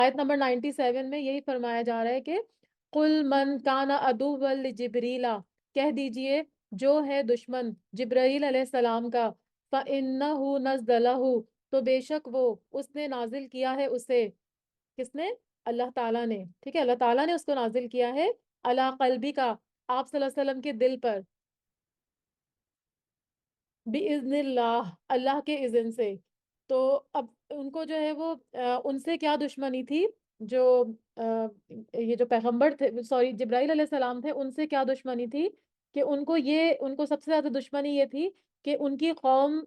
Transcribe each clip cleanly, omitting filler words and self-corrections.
آیت نمبر 97 میں یہی فرمایا جا رہا ہے کہ قل من کان عدوا لجبریلا، کہہ دیجئے جو ہے دشمن جبرائیل علیہ السلام کا، فإنہ نزلہ، تو بے شک وہ اس نے نازل کیا ہے اسے، کس نے؟ اللہ تعالیٰ نے، ٹھیک ہے، اللہ تعالیٰ نے اس کو نازل کیا ہے، علی قلبی کا، آپ صلی اللہ علیہ وسلم کے دل پر، بِإِذْنِ اللہ، اللہ کے اذن سے۔ تو اب ان کو جو ہے وہ ان سے کیا دشمنی تھی؟ جو یہ جو پیغمبر تھے، سوری جبرائیل علیہ السلام تھے، ان سے کیا دشمنی تھی کہ ان کو سب سے زیادہ دشمنی یہ تھی کہ ان کی قوم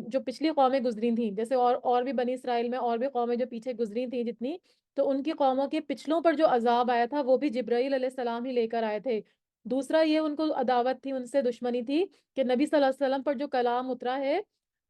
جو پچھلی قومیں گزری تھیں، جیسے اور بھی بنی اسرائیل میں اور بھی قومیں جو پیچھے گزری تھیں جتنی، تو ان کی قوموں کے پچھلوں پر جو عذاب آیا تھا وہ بھی جبرائیل علیہ السلام ہی لے کر آئے تھے۔ دوسرا یہ ان کو عداوت تھی، ان سے دشمنی تھی کہ نبی صلی اللہ علیہ وسلم پر جو کلام اترا ہے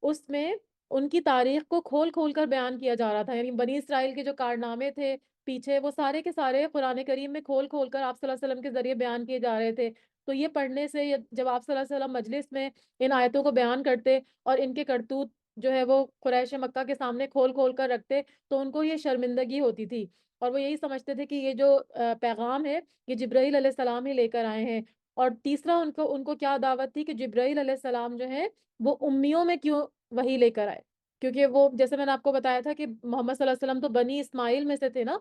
اس میں ان کی تاریخ کو کھول کھول کر بیان کیا جا رہا تھا، یعنی بنی اسرائیل کے جو کارنامے تھے پیچھے، وہ سارے کے سارے قرآن کریم میں کھول کھول کر آپ صلی اللہ علیہ وسلم کے ذریعے بیان کیے جا رہے تھے۔ تو یہ پڑھنے سے جب آپ صلی اللہ علیہ وسلم مجلس میں ان آیتوں کو بیان کرتے اور ان کے کرتوت جو ہے وہ قریش مکہ کے سامنے کھول کھول کر رکھتے، تو ان کو یہ شرمندگی ہوتی تھی اور وہ یہی سمجھتے تھے کہ یہ جو پیغام ہے یہ جبرائیل علیہ السلام ہی لے کر آئے ہیں۔ اور تیسرا ان کو کیا دعوت تھی کہ جبرائیل علیہ السلام جو ہے وہ امیوں میں کیوں وہی لے کر آئے، کیونکہ وہ جیسے میں نے آپ کو بتایا تھا کہ محمد صلی اللہ علیہ وسلم تو بنی اسماعیل میں سے تھے نا،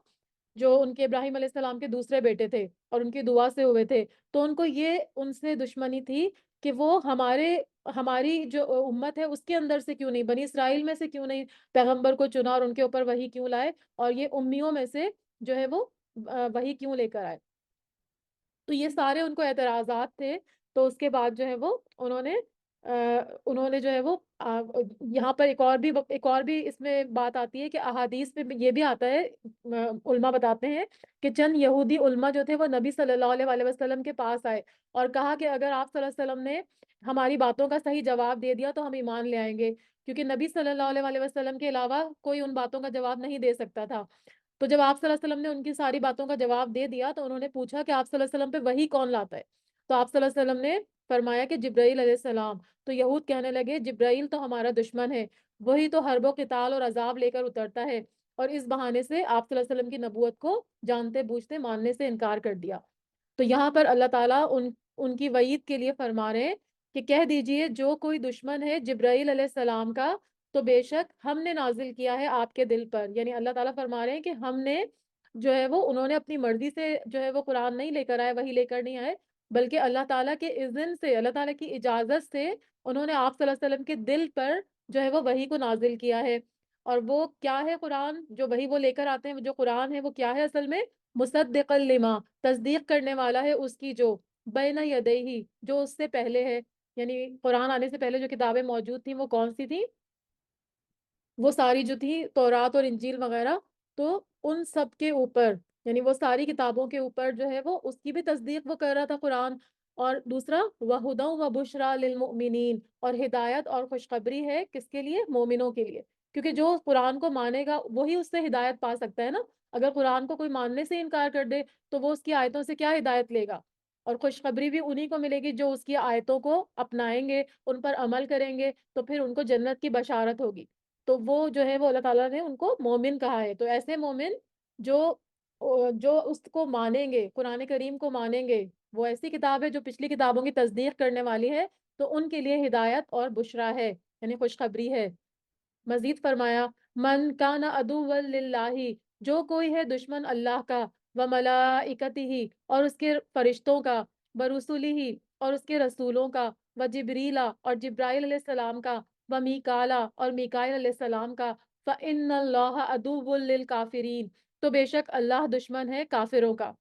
جو ان کے ابراہیم علیہ السلام کے دوسرے بیٹے تھے اور ان کی دعا سے ہوئے تھے، تو ان کو یہ ان سے دشمنی تھی کہ وہ ہماری جو امت ہے اس کے اندر سے کیوں نہیں، بنی اسرائیل میں سے کیوں نہیں پیغمبر کو چنا اور ان کے اوپر وہی کیوں لائے، اور یہ امیوں میں سے جو ہے وہ وہی کیوں لے کر آئے۔ تو یہ سارے ان کو اعتراضات تھے۔ تو اس کے بعد جو ہے وہ انہوں نے جو ہے وہ یہاں پر ایک اور بھی اس میں بات آتی ہے کہ احادیث میں یہ بھی آتا ہے، علماء بتاتے ہیں کہ چند یہودی علماء جو تھے وہ نبی صلی اللہ علیہ وسلم کے پاس آئے اور کہا کہ اگر آپ صلی اللہ علیہ وسلم نے ہماری باتوں کا صحیح جواب دے دیا تو ہم ایمان لے آئیں گے، کیونکہ نبی صلی اللہ علیہ وسلم کے علاوہ کوئی ان باتوں کا جواب نہیں دے سکتا تھا۔ تو جب آپ صلی اللہ علیہ وسلم نے ان کی ساری باتوں کا جواب دے دیا تو انہوں نے پوچھا کہ آپ صلی اللہ علیہ وسلم پہ وہی کون لاتا ہے؟ تو آپ صلی اللہ علیہ وسلم نے فرمایا کہ جبرائیل علیہ السلام۔ تو یہود کہنے لگے جبرائیل تو ہمارا دشمن ہے، وہی تو حرب و قتال اور عذاب لے کر اترتا ہے، اور اس بہانے سے آپ صلی اللہ علیہ وسلم کی نبوت کو جانتے بوجھتے ماننے سے انکار کر دیا۔ تو یہاں پر اللہ تعالیٰ ان کی وعید کے لیے فرما رہے ہیں کہ کہہ دیجئے جو کوئی دشمن ہے جبرائیل علیہ السلام کا، تو بے شک ہم نے نازل کیا ہے آپ کے دل پر، یعنی اللہ تعالیٰ فرما رہے ہیں کہ ہم نے جو ہے وہ انہوں نے اپنی مرضی سے جو ہے وہ قرآن نہیں لے کر آئے، وہی لے کر نہیں آئے، بلکہ اللہ تعالیٰ کے اذن سے، اللہ تعالیٰ کی اجازت سے انہوں نے آپ صلی اللہ علیہ وسلم کے دل پر جو ہے وہ وحی کو نازل کیا ہے۔ اور وہ کیا ہے قرآن جو وحی وہ لے کر آتے ہیں، جو قرآن ہے وہ کیا ہے اصل میں؟ مصدقا لما، تصدیق کرنے والا ہے اس کی جو بین یدیہ، جو اس سے پہلے ہے، یعنی قرآن آنے سے پہلے جو کتابیں موجود تھیں وہ کون سی تھیں؟ وہ ساری جو تھی تورات اور انجیل وغیرہ، تو ان سب کے اوپر، یعنی وہ ساری کتابوں کے اوپر جو ہے وہ اس کی بھی تصدیق وہ کر رہا تھا قرآن۔ اور دوسرا وَهُدًى وَبُشْرَى لِلْمُؤْمِنِينَ، اور ہدایت اور خوشخبری ہے کس کے لیے؟ مومنوں کے لیے، کیونکہ جو قرآن کو مانے گا وہی اس سے ہدایت پا سکتا ہے نا۔ اگر قرآن کو کوئی ماننے سے انکار کر دے تو وہ اس کی آیتوں سے کیا ہدایت لے گا؟ اور خوشخبری بھی انہی کو ملے گی جو اس کی آیتوں کو اپنائیں گے، ان پر عمل کریں گے، تو پھر ان کو جنت کی بشارت ہوگی۔ تو وہ جو ہے وہ اللہ تعالیٰ نے ان کو مومن کہا ہے۔ تو ایسے مومن جو جو اس کو مانیں گے، قرآن کریم کو مانیں گے، وہ ایسی کتاب ہے جو پچھلی کتابوں کی تصدیق کرنے والی ہے، تو ان کے لیے ہدایت اور بشرا ہے، یعنی خوشخبری ہے۔ مزید فرمایا من کان عدوا للہ، جو کوئی ہے دشمن اللہ کا، و ملائکتہ، اور اس کے فرشتوں کا، برسولہ، اور اس کے رسولوں کا، و جبریلا، اور جبرائیل علیہ السلام کا، و میکالا، اور میکائیل علیہ السلام کا، فإن اللہ عدو للکافرین، تو بے شک اللہ دشمن ہے کافروں کا۔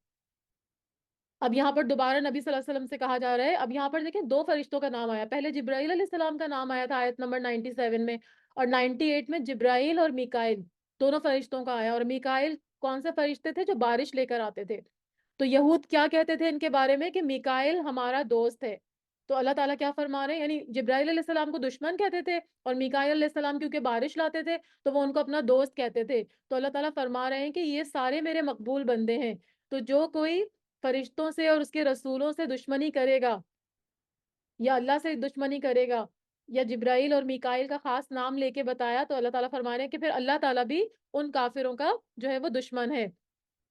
اب یہاں پر دوبارہ نبی صلی اللہ علیہ وسلم سے کہا جا رہا ہے، اب یہاں پر دیکھیں دو فرشتوں کا نام آیا، پہلے جبرائیل علیہ السلام کا نام آیا تھا آیت نمبر 97 میں، اور 98 میں جبرائیل اور میکائیل دونوں فرشتوں کا آیا۔ اور میکائیل کون سے فرشتے تھے؟ جو بارش لے کر آتے تھے۔ تو یہود کیا کہتے تھے ان کے بارے میں کہ میکائیل ہمارا دوست ہے۔ تو اللہ تعالیٰ کیا فرما رہے ہیں، یعنی جبرائیل علیہ السلام کو دشمن کہتے تھے اور میکائیل علیہ السلام کیونکہ بارش لاتے تھے تو وہ ان کو اپنا دوست کہتے تھے۔ تو اللہ تعالیٰ فرما رہے ہیں کہ یہ سارے میرے مقبول بندے ہیں، تو جو کوئی فرشتوں سے اور اس کے رسولوں سے دشمنی کرے گا، یا اللہ سے دشمنی کرے گا، یا جبرائیل اور میکائیل کا خاص نام لے کے بتایا، تو اللہ تعالیٰ فرما رہے ہیں کہ پھر اللہ تعالیٰ بھی ان کافروں کا جو ہے وہ دشمن ہے۔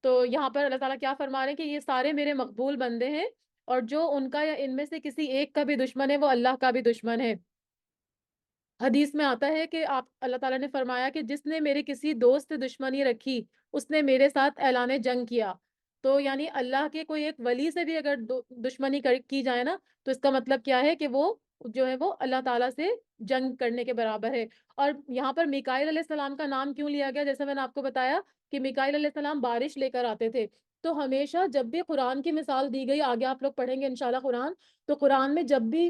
تو یہاں پر اللہ تعالیٰ کیا فرما رہے ہیں کہ یہ سارے میرے مقبول بندے ہیں، اور جو ان کا یا ان میں سے کسی ایک کا بھی دشمن ہے وہ اللہ کا بھی دشمن ہے۔ حدیث میں آتا ہے کہ آپ اللہ تعالیٰ نے فرمایا کہ جس نے میرے کسی دوست سے دشمنی رکھی اس نے میرے ساتھ اعلان جنگ کیا۔ تو یعنی اللہ کے کوئی ایک ولی سے بھی اگر دشمنی کی جائے نا، تو اس کا مطلب کیا ہے کہ وہ جو ہے وہ اللہ تعالیٰ سے جنگ کرنے کے برابر ہے۔ اور یہاں پر میکائیل علیہ السلام کا نام کیوں لیا گیا؟ جیسے میں نے آپ کو بتایا کہ میکائیل علیہ السلام بارش لے کر آتے تھے، تو ہمیشہ جب بھی قرآن کی مثال دی گئی، آگے آپ لوگ پڑھیں گے انشاءاللہ قرآن، تو قرآن میں جب بھی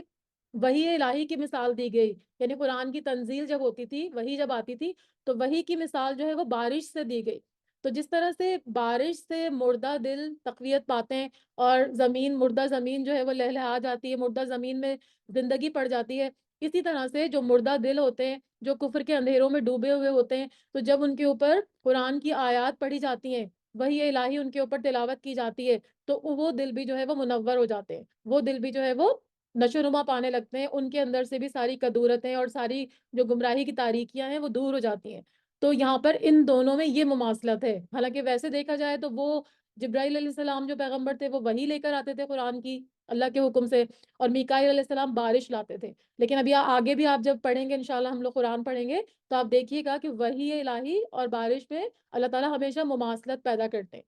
وحی الہی کی مثال دی گئی، یعنی قرآن کی تنزیل جب ہوتی تھی، وحی جب آتی تھی، تو وحی کی مثال جو ہے وہ بارش سے دی گئی۔ تو جس طرح سے بارش سے مردہ دل تقویت پاتے ہیں، اور زمین، مردہ زمین جو ہے وہ لہلہا جاتی ہے، مردہ زمین میں زندگی پڑ جاتی ہے، اسی طرح سے جو مردہ دل ہوتے ہیں، جو کفر کے اندھیروں میں ڈوبے ہوئے ہوتے ہیں، تو جب ان کے اوپر قرآن کی آیات پڑھی جاتی ہیں، وحی الہی ان کے اوپر تلاوت کی جاتی ہے، تو وہ دل بھی جو ہے وہ منور ہو جاتے ہیں، وہ دل بھی جو ہے وہ نشو نما پانے لگتے ہیں، ان کے اندر سے بھی ساری کدورتیں اور ساری جو گمراہی کی تاریکیاں ہیں وہ دور ہو جاتی ہیں۔ تو یہاں پر ان دونوں میں یہ مماثلت ہے۔ حالانکہ ویسے دیکھا جائے تو وہ جبرائیل علیہ السلام جو پیغمبر تھے وہ وحی لے کر آتے تھے قرآن کی اللہ کے حکم سے، اور میکائیل علیہ السلام بارش لاتے تھے۔ لیکن ابھی آگے بھی آپ جب پڑھیں گے انشاءاللہ، ہم لوگ قرآن پڑھیں گے، تو آپ دیکھیے گا کہ وحی الہی اور بارش میں اللہ تعالیٰ ہمیشہ مماثلت پیدا کرتے ہیں،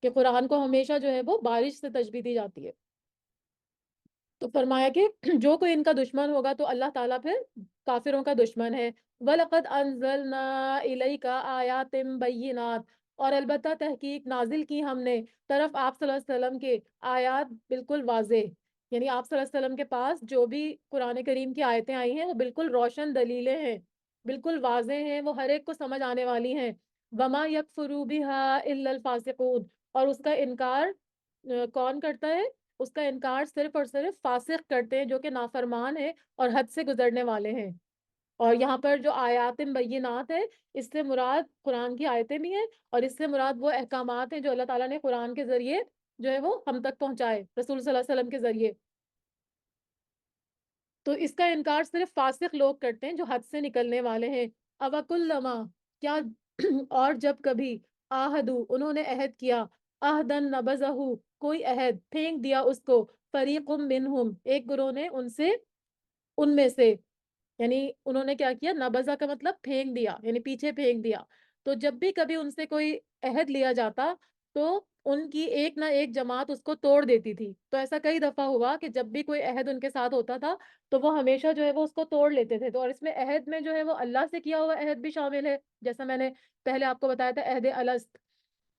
کہ قرآن کو ہمیشہ جو ہے وہ بارش سے تشبیہ دی جاتی ہے۔ تو فرمایا کہ جو کوئی ان کا دشمن ہوگا تو اللہ تعالیٰ پھر کافروں کا دشمن ہے۔ وَلَقَدْ أَنزَلْنَا إِلَيْكَ آيَاتٍ بَيِّنَاتٍ، اور البتہ تحقیق نازل کی ہم نے طرف آپ صلی اللہ علیہ وسلم کے آیات بالکل واضح، یعنی آپ صلی اللہ علیہ وسلم کے پاس جو بھی قرآن کریم کی آیتیں آئی ہیں وہ بالکل روشن دلیلیں ہیں، بالکل واضح ہیں، وہ ہر ایک کو سمجھ آنے والی ہیں۔ وَمَا يَكْفُرُ بِهَا إِلَّا الْفَاسِقُونَ، اور اس کا انکار کون کرتا ہے؟ اس کا انکار صرف اور صرف فاسق کرتے ہیں، جو کہ نافرمان ہیں اور حد سے گزرنے والے ہیں۔ اور یہاں پر جو آیات بینات ہے، اس سے مراد قرآن کی آیتیں بھی ہیں، اور اس سے مراد وہ احکامات ہیں جو اللہ تعالیٰ نے قرآن کے ذریعے جو ہے وہ ہم تک پہنچائے، رسول صلی اللہ علیہ وسلم کے ذریعے۔ تو اس کا انکار صرف فاسق لوگ کرتے ہیں جو حد سے نکلنے والے ہیں۔ اوکلما، کیا اور جب کبھی آہدو، انہوں نے عہد کیا، آہدن نبذہ، کوئی عہد پھینک دیا اس کو، فریق منہم، ایک گروہ نے ان سے، ان میں سے، یعنی انہوں نے کیا کیا؟ نبذہ کا مطلب پھینک دیا، یعنی پیچھے پھینک دیا۔ تو جب بھی کبھی ان سے کوئی عہد لیا جاتا تو ان کی ایک نہ ایک جماعت اس کو توڑ دیتی تھی۔ تو ایسا کئی دفعہ ہوا کہ جب بھی کوئی عہد ان کے ساتھ ہوتا تھا تو وہ ہمیشہ جو ہے وہ اس کو توڑ لیتے تھے۔ تو اور اس میں عہد میں جو ہے وہ اللہ سے کیا ہوا عہد بھی شامل ہے، جیسا میں نے پہلے آپ کو بتایا تھا، عہد الست،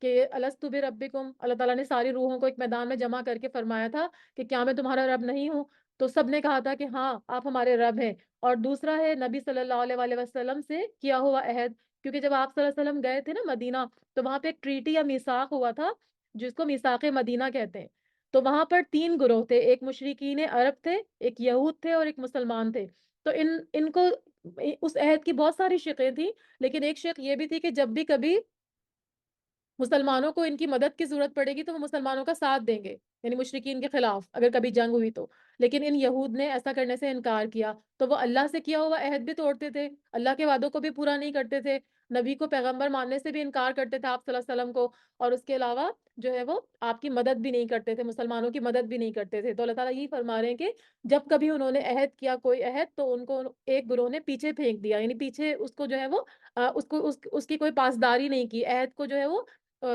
کہ الستو بربکم، اللہ تعالیٰ نے ساری روحوں کو ایک میدان میں جمع کر کے فرمایا تھا کہ کیا میں تمہارا رب نہیں ہوں؟ تو سب نے کہا تھا کہ ہاں آپ ہمارے رب ہیں۔ اور دوسرا ہے نبی صلی اللہ علیہ وآلہ وسلم سے کیا ہوا عہد، کیونکہ جب آپ صلی اللہ علیہ وسلم گئے تھے نا مدینہ، تو وہاں پہ ایک ٹریٹی یا میثاق ہوا تھا، جس کو میثاق مدینہ کہتے ہیں۔ تو وہاں پر تین گروہ تھے، ایک مشرکین عرب تھے، ایک یہود تھے، اور ایک مسلمان تھے۔ تو ان کو اس عہد کی بہت ساری شقیں تھیں، لیکن ایک شق یہ بھی تھی کہ جب بھی کبھی مسلمانوں کو ان کی مدد کی ضرورت پڑے گی تو وہ مسلمانوں کا ساتھ دیں گے، یعنی مشرکین کے خلاف اگر کبھی جنگ ہوئی تو۔ لیکن ان یہود نے ایسا کرنے سے انکار کیا، تو وہ اللہ سے کیا ہوا عہد بھی توڑتے تھے، اللہ کے وعدوں کو بھی پورا نہیں کرتے تھے، نبی کو پیغمبر ماننے سے بھی انکار کرتے تھے آپ صلی اللہ علیہ وسلم کو، اور اس کے علاوہ جو ہے وہ آپ کی مدد بھی نہیں کرتے تھے، مسلمانوں کی مدد بھی نہیں کرتے تھے۔ تو اللہ تعالیٰ یہی فرما رہے ہیں کہ جب کبھی انہوں نے عہد کیا کوئی عہد، تو ان کو ایک گروہ نے پیچھے پھینک دیا، یعنی پیچھے اس کو جو ہے وہ اس کی کوئی پاسداری نہیں کی، عہد کو جو ہے وہ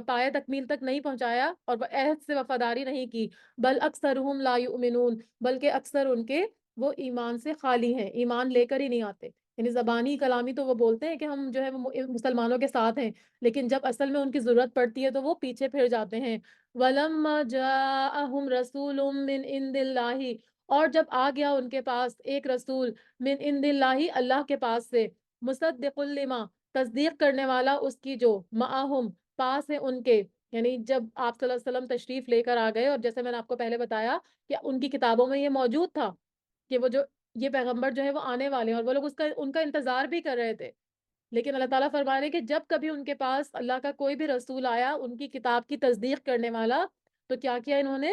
پایہ تکمیل تک نہیں پہنچایا، اور وہ عہد سے وفاداری نہیں کی۔ بل اکثرہم لا یؤمنون، بلکہ اکثر ان کے وہ ایمان سے خالی ہیں، ایمان لے کر ہی نہیں آتے، یعنی زبانی کلامی تو وہ بولتے ہیں کہ ہم جو ہے وہ مسلمانوں کے ساتھ ہیں، لیکن جب اصل میں ان کی ضرورت پڑتی ہے تو وہ پیچھے پھر جاتے ہیں۔ وَلَمَّا جَاءَهُمْ رَسُولٌ مِّنْ عِندِ اللَّهِ، اور جب آ گیا ان کے پاس ایک رسول، من عند اللہ، اللہ کے پاس سے، مصدق لما، تصدیق کرنے والا اس کی، جو معہم، پاس ہے ان کے، یعنی جب آپ صلی اللہ علیہ وسلم تشریف لے کر آ گئے، اور جیسے میں نے آپ کو پہلے بتایا کہ ان کی کتابوں میں یہ موجود تھا کہ وہ جو یہ پیغمبر جو ہے وہ آنے والے ہیں، اور وہ لوگ ان کا انتظار بھی کر رہے تھے۔ لیکن اللہ تعالیٰ فرما رہے ہیں کہ جب کبھی ان کے پاس اللہ کا کوئی بھی رسول آیا ان کی کتاب کی تصدیق کرنے والا، تو کیا کیا انہوں نے؟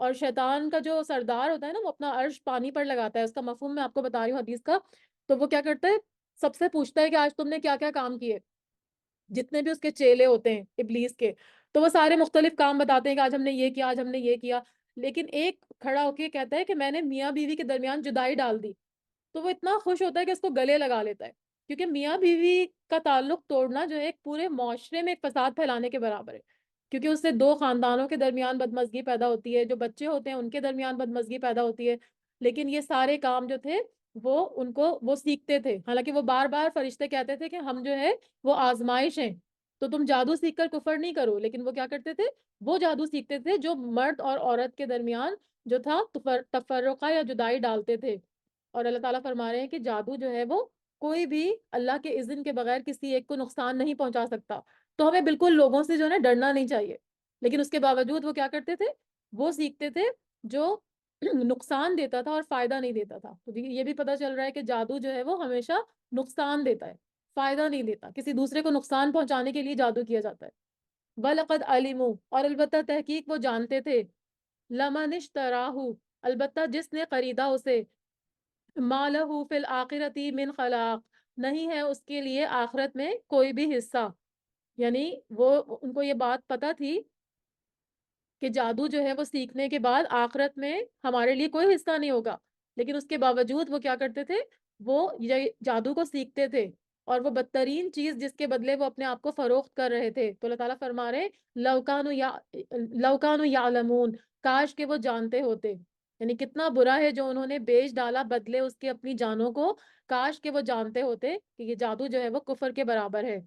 اور شیطان کا جو سردار ہوتا ہے نا، وہ اپنا عرش پانی پر لگاتا ہے، اس کا مفہوم میں آپ کو بتا رہی ہوں حدیث کا. تو وہ کیا کرتا ہے، سب سے پوچھتا ہے کہ آج تم نے کیا کیا کام کیے. جتنے بھی اس کے چیلے ہوتے ہیں ابلیس کے، تو وہ سارے مختلف کام بتاتے ہیں کہ آج ہم نے یہ کیا، آج ہم نے یہ کیا. لیکن ایک کھڑا ہو کے کہتا ہے کہ میں نے میاں بیوی کے درمیان جدائی ڈال دی. تو وہ اتنا خوش ہوتا ہے کہ اس کو گلے لگا لیتا ہے، کیونکہ میاں بیوی کا تعلق توڑنا جو ہے ایک پورے معاشرے میں ایک فساد پھیلانے کے برابر ہے. کیونکہ اس سے دو خاندانوں کے درمیان بدمزگی پیدا ہوتی ہے، جو بچے ہوتے ہیں ان کے درمیان بدمزگی پیدا ہوتی ہے. لیکن یہ سارے کام جو تھے وہ ان کو وہ سیکھتے تھے، حالانکہ وہ بار بار فرشتے کہتے تھے کہ ہم جو ہے وہ آزمائش ہیں، تو تم جادو سیکھ کر کفر نہیں کرو. لیکن وہ کیا کرتے تھے، وہ جادو سیکھتے تھے جو مرد اور عورت کے درمیان جو تھا تفرقہ یا جدائی ڈالتے تھے. اور اللہ تعالیٰ فرما رہے ہیں کہ جادو جو ہے وہ کوئی بھی اللہ کے اذن کے بغیر کسی ایک کو نقصان نہیں پہنچا سکتا. تو ہمیں بالکل لوگوں سے جو ہے نا ڈرنا نہیں چاہیے. لیکن اس کے باوجود وہ کیا کرتے تھے، وہ سیکھتے تھے جو نقصان دیتا تھا اور فائدہ نہیں دیتا تھا. تو یہ بھی پتہ چل رہا ہے کہ جادو جو ہے وہ ہمیشہ نقصان دیتا ہے، فائدہ نہیں دیتا. کسی دوسرے کو نقصان پہنچانے کے لیے جادو کیا جاتا ہے. وَلَقَدْ عَلِمُوا، اور البتہ تحقیق وہ جانتے تھے، لَمَنِ اشْتَرَاهُ، البتہ جس نے خریدا اسے، مَا لَهُ فِي الْآخِرَةِ مِنْ خَلَاقٍ، نہیں ہے اس کے لیے آخرت میں کوئی بھی حصہ. یعنی وہ ان کو یہ بات پتہ تھی کہ جادو جو ہے وہ سیکھنے کے بعد آخرت میں ہمارے لیے کوئی حصہ نہیں ہوگا. لیکن اس کے باوجود وہ کیا کرتے تھے، وہ یہ جادو کو سیکھتے تھے. اور وہ بدترین چیز جس کے بدلے وہ اپنے آپ کو فروخت کر رہے تھے. تو اللہ تعالیٰ فرما رہے لَوْ كَانُوا يَعْلَمُونَ، کاش کہ وہ جانتے ہوتے. یعنی کتنا برا ہے جو انہوں نے بیچ ڈالا بدلے اس کے اپنی جانوں کو. کاش کہ وہ جانتے ہوتے کہ یہ جادو جو ہے وہ کفر کے برابر ہے.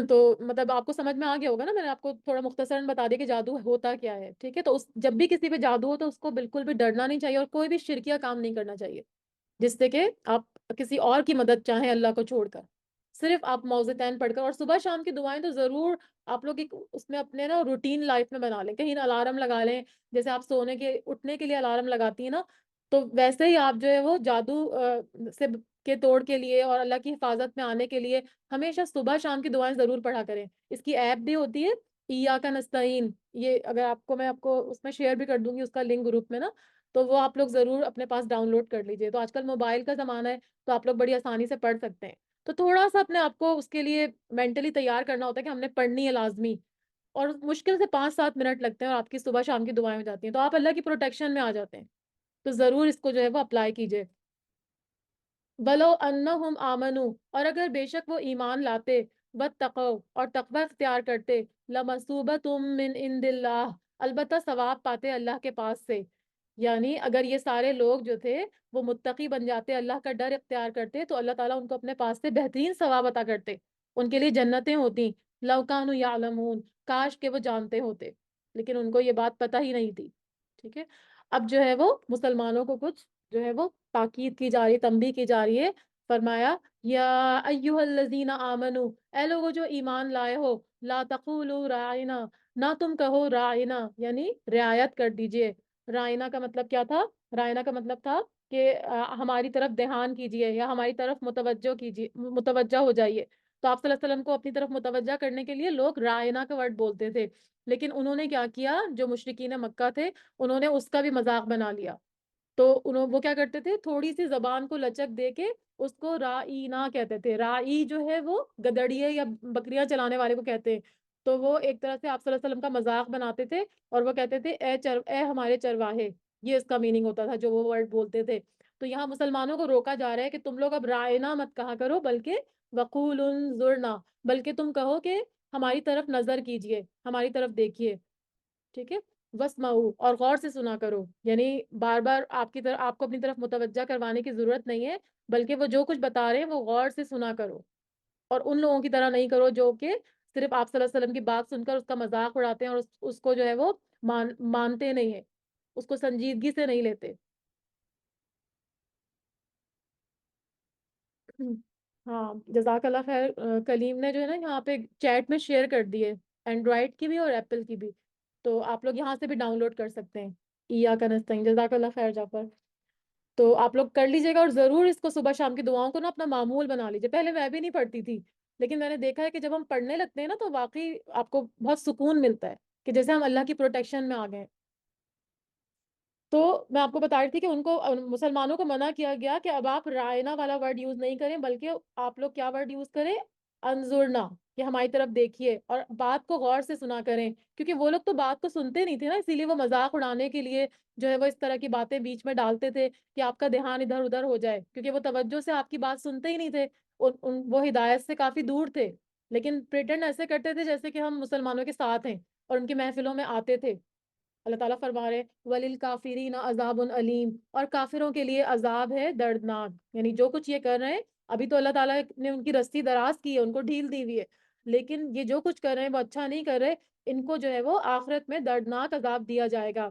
تو مطلب آپ کو سمجھ میں آ گیا ہوگا نا، میں نے آپ کو تھوڑا مختصراً بتا دیا کہ جادو ہوتا کیا ہے. ٹھیک ہے، تو جب بھی کسی پہ جادو ہو تو اس کو بالکل بھی ڈرنا نہیں چاہیے، اور کوئی بھی شرکیہ کام نہیں کرنا چاہیے جس سے کہ آپ کسی اور کی مدد چاہیں اللہ کو چھوڑ کر. صرف آپ موذتین پڑھ کر، اور صبح شام کی دعائیں تو ضرور آپ لوگ ایک اس میں اپنے نا روٹین لائف میں بنا لیں. کہیں الارم لگا لیں، جیسے آپ سونے کے اٹھنے کے لیے الارم لگاتی ہیں نا، تو ویسے ہی آپ جو ہے وہ جادو سے کے توڑ کے لیے اور اللہ کی حفاظت میں آنے کے لیے ہمیشہ صبح شام کی دعائیں ضرور پڑھا کریں. اس کی ایپ بھی ہوتی ہے، ایاک نستعین. یہ اگر آپ کو میں آپ کو اس میں شیئر بھی کر دوں گی اس کا لنک گروپ میں نا، تو وہ آپ لوگ ضرور اپنے پاس ڈاؤن لوڈ کر لیجئے. تو آج کل موبائل کا زمانہ ہے، تو آپ لوگ بڑی آسانی سے پڑھ سکتے ہیں. تو تھوڑا سا اپنے آپ کو اس کے لیے مینٹلی تیار کرنا ہوتا ہے کہ ہم نے پڑھنی ہے لازمی. اور مشکل سے 5-7 منٹ لگتے ہیں اور آپ کی صبح شام کی دعائیں ہو جاتی ہیں، تو آپ اللہ کی پروٹیکشن میں آ جاتے ہیں. تو ضرور اس کو جو ہے وہ اپلائی کیجئے. بلو انہم آمنو، اور اگر بے شک وہ ایمان لاتے، واتقوا اور تقوی اختیار کرتے، لمثوبۃ من عند اللہ، البتہ ثواب پاتے اللہ کے پاس سے. یعنی اگر یہ سارے لوگ جو تھے وہ متقی بن جاتے، اللہ کا ڈر اختیار کرتے، تو اللہ تعالیٰ ان کو اپنے پاس سے بہترین ثواب عطا کرتے. ان کے لیے جنتیں ہوتی. لو کانوا یعلمون، کاش کہ وہ جانتے ہوتے. لیکن ان کو یہ بات پتہ ہی نہیں تھی. ٹھیک ہے، اب جو ہے وہ مسلمانوں کو کچھ جو ہے وہ تاکید کی جا رہی، تنبیہ کی جا رہی ہے. فرمایا یا ایھا الذین آمنو، اے لوگو جو ایمان لائے ہو، لا تقولوا راعنا، نہ تم کہو راعنا یعنی رعایت کر دیجئے. رائنا کا مطلب کیا تھا، رائنا کا مطلب تھا کہ ہماری طرف دھیان کیجئے یا ہماری طرف متوجہ کیجئے، متوجہ ہو جائیے. تو آپ صلی اللہ علیہ وسلم کو اپنی طرف متوجہ کرنے کے لیے لوگ رائنا کا ورڈ بولتے تھے. لیکن انہوں نے کیا کیا، جو مشرکین مکہ تھے انہوں نے اس کا بھی مذاق بنا لیا. تو وہ کیا کرتے تھے، تھوڑی سی زبان کو لچک دے کے اس کو رائینا کہتے تھے. رائی جو ہے وہ گدڑیے یا بکریاں چلانے والے کو کہتے ہیں. تو وہ ایک طرح سے آپ صلی اللہ علیہ وسلم کا مذاق بناتے تھے اور وہ کہتے تھے اے ہمارے چرواہے. یہ اس کا میننگ ہوتا تھا جو وہ ورڈ بولتے تھے. تو یہاں مسلمانوں کو روکا جا رہا ہے کہ تم لوگ اب رائنا مت کہا کرو، بلکہ وقولوا انظرنا، بلکہ تم کہو کہ ہماری طرف نظر کیجئے، ہماری طرف دیکھیے. ٹھیک ہے، واسمعوا، اور غور سے سنا کرو. یعنی بار بار آپ کی طرف، آپ کو اپنی طرف متوجہ کروانے کی ضرورت نہیں ہے، بلکہ وہ جو کچھ بتا رہے ہیں وہ غور سے سنا کرو. اور ان لوگوں کی طرح نہیں کرو جو کہ صرف آپ صلی اللہ علیہ وسلم کی بات سن کر اس کا مذاق اڑاتے ہیں اور اس کو جو ہے وہ مانتے نہیں ہیں، اس کو سنجیدگی سے نہیں لیتے. ہاں جزاک اللہ خیر. کلیم نے جو ہے نا یہاں پہ چیٹ میں شیئر کر دی ہے، اینڈرائڈ کی بھی اور ایپل کی بھی. تو آپ لوگ یہاں سے بھی ڈاؤن لوڈ کر سکتے ہیں. ایاک نستعین. جزاک اللہ خیر جعفر. تو آپ لوگ کر لیجیے گا، اور ضرور اس کو صبح شام کی دعاؤں کو نا اپنا معمول بنا لیجیے. پہلے میں بھی نہیں پڑھتی تھی، لیکن میں نے دیکھا ہے کہ جب ہم پڑھنے لگتے ہیں نا تو واقعی آپ کو بہت سکون ملتا ہے. کہ جیسے ہم اللہ کی پروٹیکشن میں آ گئے. تو میں آپ کو بتا رہی تھی کہ ان کو مسلمانوں کو منع کیا گیا کہ اب آپ رائنا والا ورڈ یوز نہیں کریں، بلکہ آپ لوگ کیا ورڈ یوز کریں؟ انظرنا، کہ ہماری طرف دیکھیے اور بات کو غور سے سنا کریں. کیونکہ وہ لوگ تو بات کو سنتے نہیں تھے نا، اسی لیے وہ مذاق اڑانے کے لیے جو ہے وہ اس طرح کی باتیں بیچ میں ڈالتے تھے کہ آپ کا دھیان ادھر ادھر ہو جائے، کیونکہ وہ توجہ سے آپ کی بات سنتے ہی نہیں تھے. وہ ہدایت سے کافی دور تھے، لیکن پریٹنڈ ایسے کرتے تھے جیسے کہ ہم مسلمانوں کے ساتھ ہیں اور ان کی محفلوں میں آتے تھے. اللہ تعالیٰ فرما رہے وَلِلْكَافِرِينَ عَذَابٌ علیم، اور کافروں کے لیے عذاب ہے دردناک. یعنی جو کچھ یہ کر رہے ہیں، ابھی تو اللہ تعالیٰ نے ان کی رسی دراز کی ہے، ان کو ڈھیل دی ہوئی ہے، لیکن یہ جو کچھ کر رہے ہیں وہ اچھا نہیں کر رہے. ان کو جو ہے وہ آخرت میں دردناک عذاب دیا جائے گا.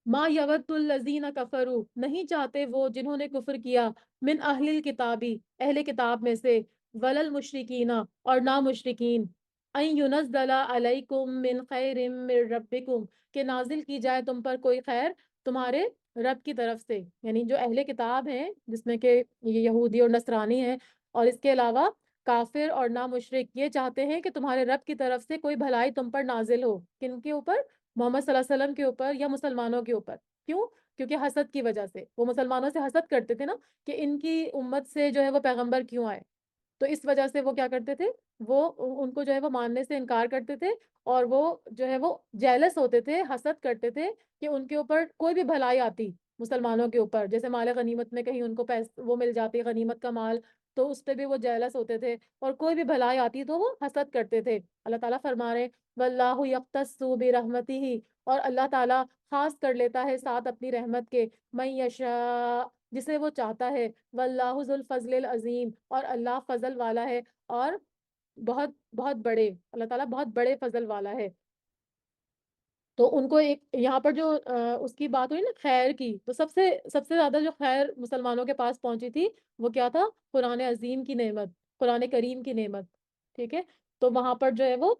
ما یود الذین کفروا، نہیں چاہتے وہ جنہوں نے کفر کیا، من اہل الکتابی، اہل کتاب میں سے، ولل مشرکین، اور نہ مشرکین، ان ینزل علیکم من خیر من ربکم، کہ نازل کی جائے تم پر کوئی خیر تمہارے رب کی طرف سے. یعنی جو اہل کتاب ہیں جس میں کہ یہ یہودی اور نصرانی ہیں، اور اس کے علاوہ کافر اور نہ مشرک، یہ چاہتے ہیں کہ تمہارے رب کی طرف سے کوئی بھلائی تم پر نازل ہو. کن کے اوپر؟ محمد صلی اللہ علیہ وسلم کے اوپر یا مسلمانوں کے اوپر. کیوں؟ کیونکہ حسد کی وجہ سے وہ مسلمانوں سے حسد کرتے تھے نا، کہ ان کی امت سے جو ہے وہ پیغمبر کیوں آئے. تو اس وجہ سے وہ کیا کرتے تھے، وہ ان کو جو ہے وہ ماننے سے انکار کرتے تھے، اور وہ جو ہے وہ جیلس ہوتے تھے، حسد کرتے تھے کہ ان کے اوپر کوئی بھی بھلائی آتی مسلمانوں کے اوپر. جیسے مال غنیمت میں کہیں ان کو وہ مل جاتی غنیمت کا مال، تو اس پہ بھی وہ جیلس ہوتے تھے، اور کوئی بھی بھلائی آتی تو وہ حسد کرتے تھے. اللہ تعالیٰ فرما رہے واللہ یختص برحمتہ، اور اللہ تعالیٰ خاص کر لیتا ہے ساتھ اپنی رحمت کے، من یشاء، جسے وہ چاہتا ہے، واللہ ذو الفضل العظیم، اور اللہ فضل والا ہے، اور بہت بہت بڑے، اللہ تعالیٰ بہت بڑے فضل والا ہے. تو ان کو ایک یہاں پر جو اس کی بات ہوئی نا خیر کی، تو سب سے زیادہ جو خیر مسلمانوں کے پاس پہنچی تھی وہ کیا تھا؟ قرآن عظیم کی نعمت، قرآن کریم کی نعمت. ٹھیک ہے؟ تو وہاں پر جو ہے وہ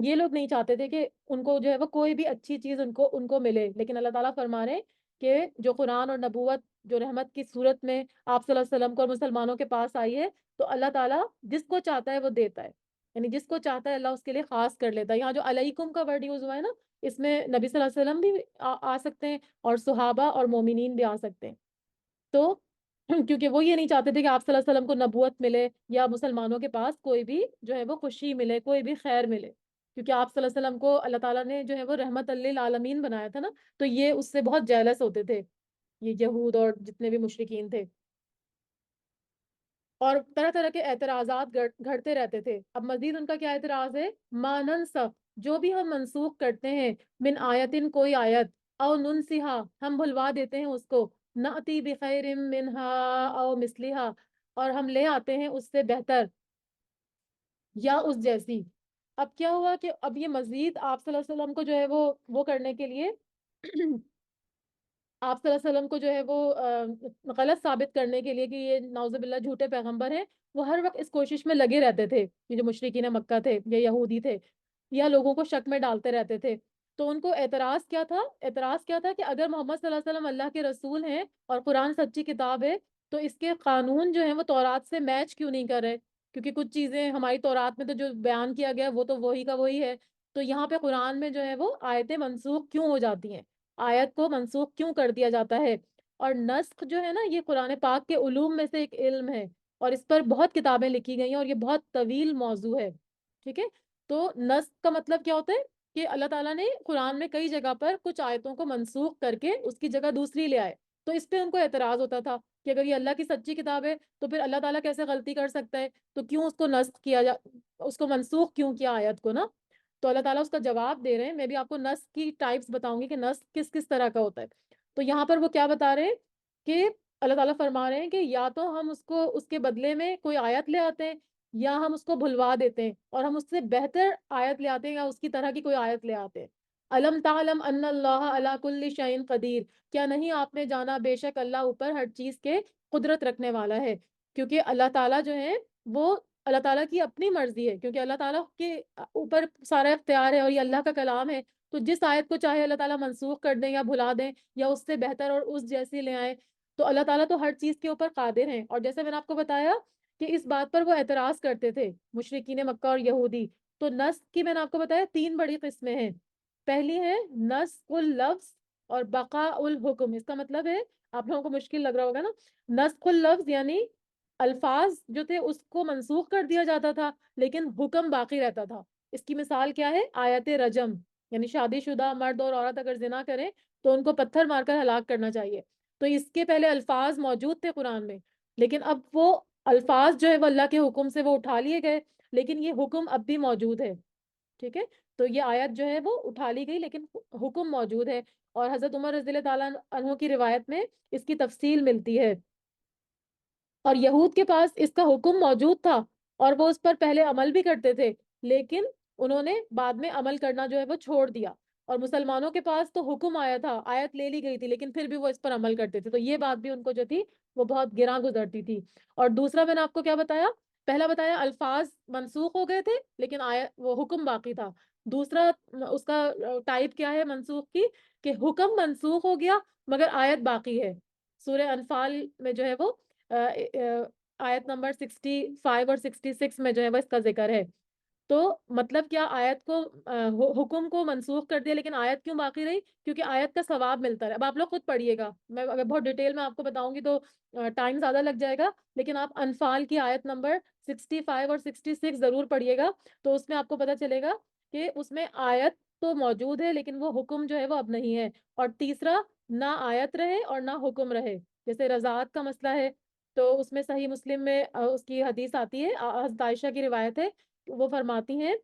یہ لوگ نہیں چاہتے تھے کہ ان کو جو ہے وہ کوئی بھی اچھی چیز ان کو ملے، لیکن اللہ تعالیٰ فرما رہے ہیں کہ جو قرآن اور نبوت جو رحمت کی صورت میں آپ صلی اللہ علیہ وسلم کو اور مسلمانوں کے پاس آئی ہے، تو اللہ تعالیٰ جس کو چاہتا ہے وہ دیتا ہے. یعنی جس کو چاہتا ہے اللہ اس کے لیے خاص کر لیتا ہے. یہاں جو علیکم کا ورڈ یوز ہوا ہے نا، اس میں نبی صلی اللہ علیہ وسلم بھی آ سکتے ہیں، اور صحابہ اور مومنین بھی آ سکتے ہیں. تو کیونکہ وہ یہ نہیں چاہتے تھے کہ آپ صلی اللہ علیہ وسلم کو نبوت ملے یا مسلمانوں کے پاس کوئی بھی جو ہے وہ خوشی ملے، کوئی بھی خیر ملے، کیونکہ آپ صلی اللہ علیہ وسلم کو اللہ تعالیٰ نے جو ہے وہ رحمت للعالمین بنایا تھا نا. تو یہ اس سے بہت جیلس ہوتے تھے، یہ یہود اور جتنے بھی مشرکین تھے، اور طرح طرح کے اعتراضات گھڑتے رہتے تھے. اب مزید ان کا کیا اعتراض ہے؟ ما ننسخ، جو بھی ہم منسوخ کرتے ہیں، من آیتن کوئی آیت، او ننسیہا ہم بھلوا دیتے ہیں اس کو، نأتی بخیر منہا او مثلہا، اور ہم لے آتے ہیں اس سے بہتر یا اس جیسی. اب کیا ہوا کہ اب یہ مزید آپ صلی اللہ علیہ وسلم کو جو ہے وہ کرنے کے لیے آپ صلی اللہ علیہ وسلم کو جو ہے وہ غلط ثابت کرنے کے لیے کہ یہ نعوذ باللہ جھوٹے پیغمبر ہیں، وہ ہر وقت اس کوشش میں لگے رہتے تھے. یہ جو مشرکین مکہ تھے یا یہودی تھے، یا لوگوں کو شک میں ڈالتے رہتے تھے. تو ان کو اعتراض کیا تھا؟ اعتراض کیا تھا کہ اگر محمد صلی اللہ علیہ وسلم اللہ کے رسول ہیں اور قرآن سچی کتاب ہے، تو اس کے قانون جو ہیں وہ تورات سے میچ کیوں نہیں کر رہے؟ کیونکہ کچھ چیزیں ہماری تورات میں تو جو بیان کیا گیا وہ تو وہی کا وہی ہے، تو یہاں پہ قرآن میں جو ہے وہ آیتیں منسوخ کیوں ہو جاتی ہیں؟ آیت کو منسوخ کیوں کر دیا جاتا ہے؟ اور نسخ جو ہے نا، یہ قرآن پاک کے علوم میں سے ایک علم ہے، اور اس پر بہت کتابیں لکھی گئی ہیں، اور یہ بہت طویل موضوع ہے. ٹھیک ہے؟ تو نسخ کا مطلب کیا ہوتا ہے؟ کہ اللہ تعالیٰ نے قرآن میں کئی جگہ پر کچھ آیتوں کو منسوخ کر کے اس کی جگہ دوسری لے آئے. تو اس پہ ان کو اعتراض ہوتا تھا کہ اگر یہ اللہ کی سچی کتاب ہے تو پھر اللہ تعالیٰ کیسے غلطی کر سکتا ہے؟ تو کیوں اس کو نسخ کیا اس کو منسوخ کیوں کیا آیت کو نا؟ تو اللہ تعالیٰ اس کا جواب دے رہے ہیں. میں بھی آپ کو نسخ کی ٹائپس بتاؤں گی کہ نسخ کس کس طرح کا ہوتا ہے. تو یہاں پر وہ کیا بتا رہے ہیں کہ اللہ تعالیٰ فرما رہے ہیں کہ یا تو ہم اس کو اس کے بدلے میں کوئی آیت لے آتے ہیں، یا ہم اس کو بھلوا دیتے ہیں اور ہم اس سے بہتر آیت لے آتے ہیں، یا اس کی طرح کی کوئی آیت لے آتے ہیں. الم تعلم ان اللہ علی کل شیء قدیر، کیا نہیں آپ نے جانا بے شک اللہ اوپر ہر چیز کے قدرت رکھنے والا ہے. کیونکہ اللہ تعالیٰ جو ہے وہ اللہ تعالیٰ کی اپنی مرضی ہے، کیونکہ اللہ تعالیٰ کے اوپر سارا اختیار ہے اور یہ اللہ کا کلام ہے. تو جس آیت کو چاہے اللہ تعالیٰ منسوخ کر دیں یا بھلا دیں یا اس سے بہتر اور اس جیسی لے آئیں. تو اللہ تعالیٰ تو ہر چیز کے اوپر قادر ہیں. اور جیسے میں نے آپ کو بتایا کہ اس بات پر وہ اعتراض کرتے تھے مشرکین مکہ اور یہودی، تو نسخ کی میں نے آپ کو بتایا 3 بڑی قسمیں ہیں. پہلی ہے نسخ اللفظ اور بقاء الحکم. اس کا مطلب ہے، آپ لوگوں کو مشکل لگ رہا ہوگا نا، نسخ اللفظ یعنی الفاظ جو تھے اس کو منسوخ کر دیا جاتا تھا لیکن حکم باقی رہتا تھا. اس کی مثال کیا ہے؟ آیت رجم، یعنی شادی شدہ مرد اور عورت اگر زنا کریں تو ان کو پتھر مار کر ہلاک کرنا چاہیے. تو اس کے پہلے الفاظ موجود تھے قرآن میں، لیکن اب وہ الفاظ جو ہے وہ اللہ کے حکم سے وہ اٹھا لیے گئے، لیکن یہ حکم اب بھی موجود ہے. ٹھیک ہے، تو یہ آیت جو ہے وہ اٹھا لی گئی لیکن حکم موجود ہے. اور حضرت عمر رضی اللہ تعالیٰ عنہ کی روایت میں اس کی تفصیل ملتی ہے. اور یہود کے پاس اس کا حکم موجود تھا اور وہ اس پر پہلے عمل بھی کرتے تھے، لیکن انہوں نے بعد میں عمل کرنا جو ہے وہ چھوڑ دیا. اور مسلمانوں کے پاس تو حکم آیا تھا، آیت لے لی گئی تھی، لیکن پھر بھی وہ اس پر عمل کرتے تھے. تو یہ بات بھی ان کو جو تھی وہ بہت گراں گزرتی تھی. اور دوسرا میں نے آپ کو کیا بتایا؟ پہلا بتایا الفاظ منسوخ ہو گئے تھے لیکن وہ حکم باقی تھا. دوسرا اس کا ٹائپ کیا ہے منسوخ کی، کہ حکم منسوخ ہو گیا مگر آیت باقی ہے. سورہ انفال میں جو ہے وہ آیت نمبر 65 اور 66 میں جو ہے وہ اس کا ذکر ہے. تو مطلب کیا، آیت کو حکم کو منسوخ کر دیا لیکن آیت کیوں باقی رہی؟ کیونکہ آیت کا ثواب ملتا ہے. اب آپ لوگ خود پڑھیے گا، میں اگر بہت ڈیٹیل میں آپ کو بتاؤں گی تو ٹائم زیادہ لگ جائے گا، لیکن آپ انفال کی آیت نمبر 65 اور 66 ضرور پڑھیے گا. تو اس میں آپ کو پتہ چلے گا کہ اس میں آیت تو موجود ہے لیکن وہ حکم جو ہے وہ اب نہیں ہے. اور تیسرا، نہ آیت رہے اور نہ حکم رہے. جیسے رضاعت کا مسئلہ ہے، تو اس میں صحیح مسلم میں اس کی حدیث آتی ہے، حضرت عائشہ کی روایت ہے، وہ فرماتی ہیں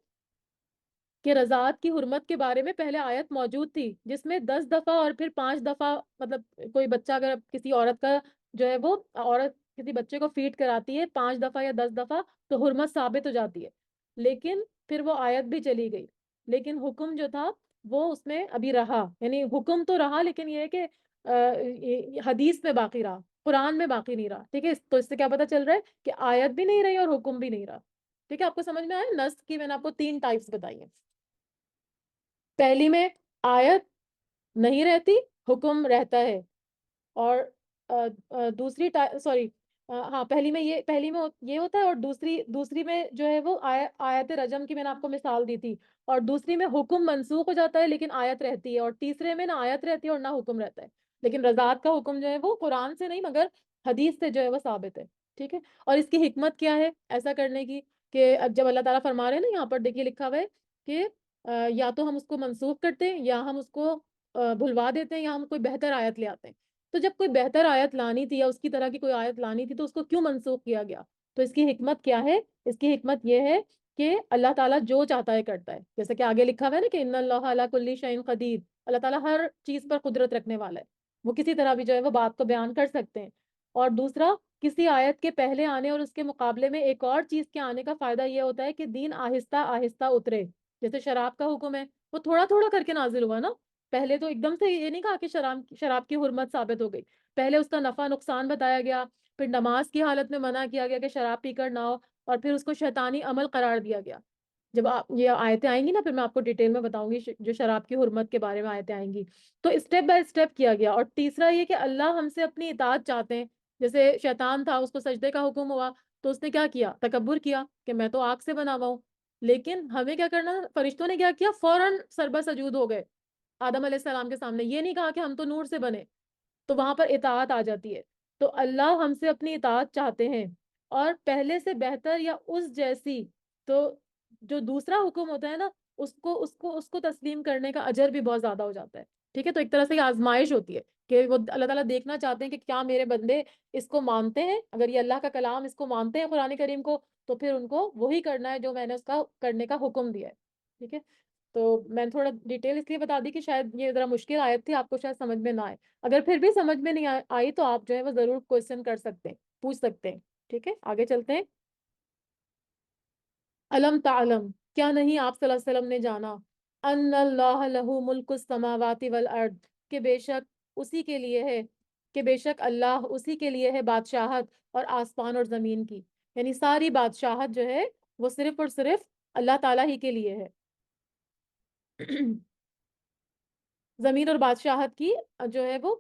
کہ رضاعت کی حرمت کے بارے میں پہلے آیت موجود تھی جس میں 10 دفعہ اور پھر 5 دفعہ، مطلب کوئی بچہ اگر کسی عورت کا جو ہے وہ عورت کسی بچے کو فیڈ کراتی ہے 5 دفعہ یا 10 دفعہ تو حرمت ثابت ہو جاتی ہے. لیکن پھر وہ آیت بھی چلی گئی، لیکن حکم جو تھا وہ اس میں ابھی رہا. یعنی حکم تو رہا لیکن یہ ہے کہ حدیث میں باقی رہا، قرآن میں باقی نہیں رہا. ٹھیک ہے، تو اس سے کیا پتا چل رہا ہے کہ آیت بھی نہیں رہی اور حکم بھی نہیں رہا. ٹھیک ہے، آپ کو سمجھ میں آیا؟ نسخ کی میں نے آپ کو 3 ٹائپس بتائی ہیں. پہلی میں آیت نہیں رہتی، حکم رہتا ہے. اور دوسری سوری، ہاں پہلی میں یہ ہوتا ہے، اور دوسری میں جو ہے وہ آیت رجم کی میں نے آپ کو مثال دی تھی. اور دوسری میں حکم منسوخ ہو جاتا ہے لیکن آیت رہتی ہے. اور تیسرے میں نہ آیت رہتی ہے اور نہ حکم رہتا ہے. لیکن رضاعت کا حکم جو ہے وہ قرآن سے نہیں مگر حدیث سے جو ہے وہ ثابت ہے. ٹھیک ہے، اور اس کی حکمت کیا ہے ایسا کرنے کی؟ کہ اب جب اللہ تعالیٰ فرما رہے ہیں نا، یہاں پر دیکھیے لکھا ہوا ہے کہ یا تو ہم اس کو منسوخ کرتے ہیں یا ہم اس کو بھلوا دیتے ہیں یا ہم کوئی بہتر آیت لے آتے ہیں. تو جب کوئی بہتر آیت لانی تھی یا اس کی طرح کی کوئی آیت لانی تھی تو اس کو کیوں منسوخ کیا گیا؟ تو اس کی حکمت کیا ہے؟ اس کی حکمت یہ ہے کہ اللہ تعالیٰ جو چاہتا ہے کرتا ہے. جیسے کہ آگے لکھا ہوا ہے نا کہ ان اللہ علی کل شیء قدیر، اللہ تعالیٰ ہر چیز پر قدرت رکھنے والا ہے، وہ کسی طرح بھی جو ہے وہ بات کو بیان کر سکتے ہیں. اور دوسرا، کسی آیت کے پہلے آنے اور اس کے مقابلے میں ایک اور چیز کے آنے کا فائدہ یہ ہوتا ہے کہ دین آہستہ آہستہ اترے. جیسے شراب کا حکم ہے، وہ تھوڑا تھوڑا کر کے نازل ہوا نا. پہلے تو ایک دم سے یہ نہیں کہا کہ شراب کی حرمت ثابت ہو گئی. پہلے اس کا نفع نقصان بتایا گیا، پھر نماز کی حالت میں منع کیا گیا کہ شراب پی کر نہ ہو، اور پھر اس کو شیطانی عمل قرار دیا گیا. جب آپ یہ آیتیں آئیں گی نا، پھر میں آپ کو ڈیٹیل میں بتاؤں گی جو شراب کی حرمت کے بارے میں آیتیں آئیں گی. تو اسٹیپ بائی اسٹیپ کیا گیا. اور تیسرا یہ کہ اللہ ہم سے اپنی اطاعت چاہتے ہیں. جیسے شیطان تھا، اس کو سجدے کا حکم ہوا تو اس نے کیا کیا؟ تکبر کیا کہ میں تو آگ سے بنا ہوا ہوں. لیکن ہمیں کیا کرنا؟ فرشتوں نے کیا کیا؟ فوراً سربہ سجود ہو گئے آدم علیہ السلام کے سامنے. یہ نہیں کہا کہ ہم تو نور سے بنے. تو وہاں پر اطاعت آ جاتی ہے. تو اللہ ہم سے اپنی اطاعت چاہتے ہیں اور پہلے سے بہتر یا اس جیسی. تو جو دوسرا حکم ہوتا ہے نا، اس کو تسلیم کرنے کا اجر بھی بہت زیادہ ہو جاتا ہے. ٹھیک ہے، تو ایک طرح سے یہ آزمائش ہوتی ہے کہ وہ اللہ تعالیٰ دیکھنا چاہتے ہیں کہ کیا میرے بندے اس کو مانتے ہیں. اگر یہ اللہ کا کلام اس کو مانتے ہیں قرآن کریم کو، تو پھر ان کو وہی کرنا ہے جو میں نے اس کا کرنے کا حکم دیا ہے. ٹھیک ہے، تو میں نے تھوڑا ڈیٹیل اس لیے بتا دی کہ شاید یہ ذرا مشکل آیت تھی، آپ کو شاید سمجھ میں نہ آئے. اگر پھر بھی سمجھ میں نہیں آئی تو آپ جو ہے وہ ضرور کوشچن کر سکتے ہیں، پوچھ سکتے ہیں. ٹھیک ہے، آگے چلتے ہیں. علم تعلم، کیا نہیں آپ صلی اللہ علیہ وسلم نے جانا، ان اللہ لہ ملک السماوات والارض، کہ بے شک اسی کے لیے ہے، کہ بے شک اللہ اسی کے لیے ہے بادشاہت اور آسمان اور زمین کی. یعنی ساری بادشاہت جو ہے وہ صرف اور صرف اللہ تعالیٰ ہی کے لیے ہے. زمین اور بادشاہت کی جو ہے وہ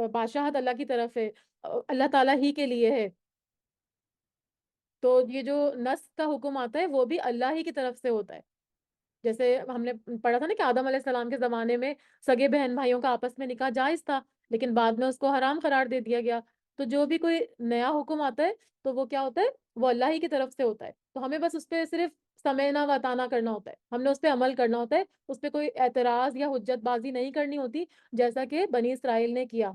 بادشاہت اللہ کی طرف ہے، اللہ تعالیٰ ہی کے لیے ہے. تو یہ جو نسخ کا حکم آتا ہے وہ بھی اللہ ہی کی طرف سے ہوتا ہے. جیسے ہم نے پڑھا تھا نا کہ آدم علیہ السلام کے زمانے میں سگے بہن بھائیوں کا آپس میں نکاح جائز تھا، لیکن بعد میں اس کو حرام قرار دے دیا گیا. تو جو بھی کوئی نیا حکم آتا ہے تو وہ کیا ہوتا ہے، وہ اللہ ہی کی طرف سے ہوتا ہے. تو ہمیں بس اس پہ صرف سمعنا و اطاعنا کرنا ہوتا ہے، ہم نے اس پہ عمل کرنا ہوتا ہے، اس پہ کوئی اعتراض یا حجت بازی نہیں کرنی ہوتی، جیسا کہ بنی اسرائیل نے کیا.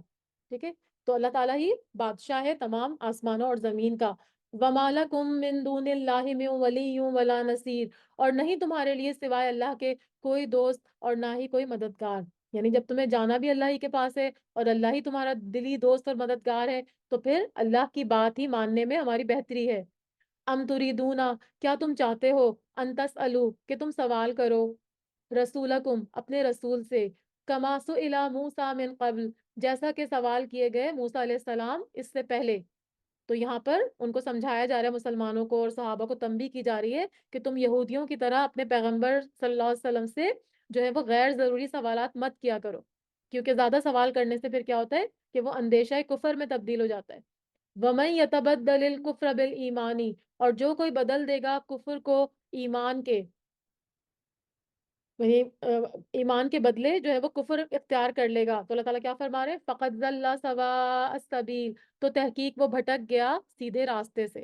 ٹھیک ہے. تو اللہ تعالیٰ ہی بادشاہ ہے تمام آسمانوں اور زمین کا. وَمَا لَكُم مِّن دُونِ اللَّهِ مِن وَلِيٍّ وَلَا نَصِيرٍ، اور نہیں تمہارے لیے سوائے اللہ کے کوئی دوست اور نہ ہی کوئی مددگار. یعنی جب تمہیں جانا بھی اللہ ہی کے پاس ہے اور اللہ ہی تمہارا دلی دوست اور مددگار ہے، تو پھر اللہ کی بات ہی ماننے میں ہماری بہتری ہے. ام تریدونا، کیا تم چاہتے ہو، ان تسألو، کہ تم سوال کرو، رسولکم، اپنے رسول سے، کما سئل موسیٰ من قبل، جیسا کہ سوال کیے گئے موسیٰ علیہ السلام اس سے پہلے. تو یہاں پر ان کو سمجھایا جا رہا ہے، مسلمانوں کو اور صحابہ کو تنبیہ کی جا رہی ہے کہ تم یہودیوں کی طرح اپنے پیغمبر صلی اللہ علیہ وسلم سے جو ہے وہ غیر ضروری سوالات مت کیا کرو، کیونکہ زیادہ سوال کرنے سے پھر کیا ہوتا ہے کہ وہ اندیشہ کفر میں تبدیل ہو جاتا ہے. وَمَن يَتَبَدَّلِ الْكُفْرَ بِالْإِيمَانِ، اور جو کوئی بدل دے گا کفر کو ایمان کے، یعنی ایمان کے بدلے جو ہے وہ کفر اختیار کر لے گا، تو اللہ تعالیٰ کیا فرما رہے ہیں، فَقَدْ ضَلَّ سَوَاءَ السَّبِيلِ، تو تحقیق وہ بھٹک گیا سیدھے راستے سے.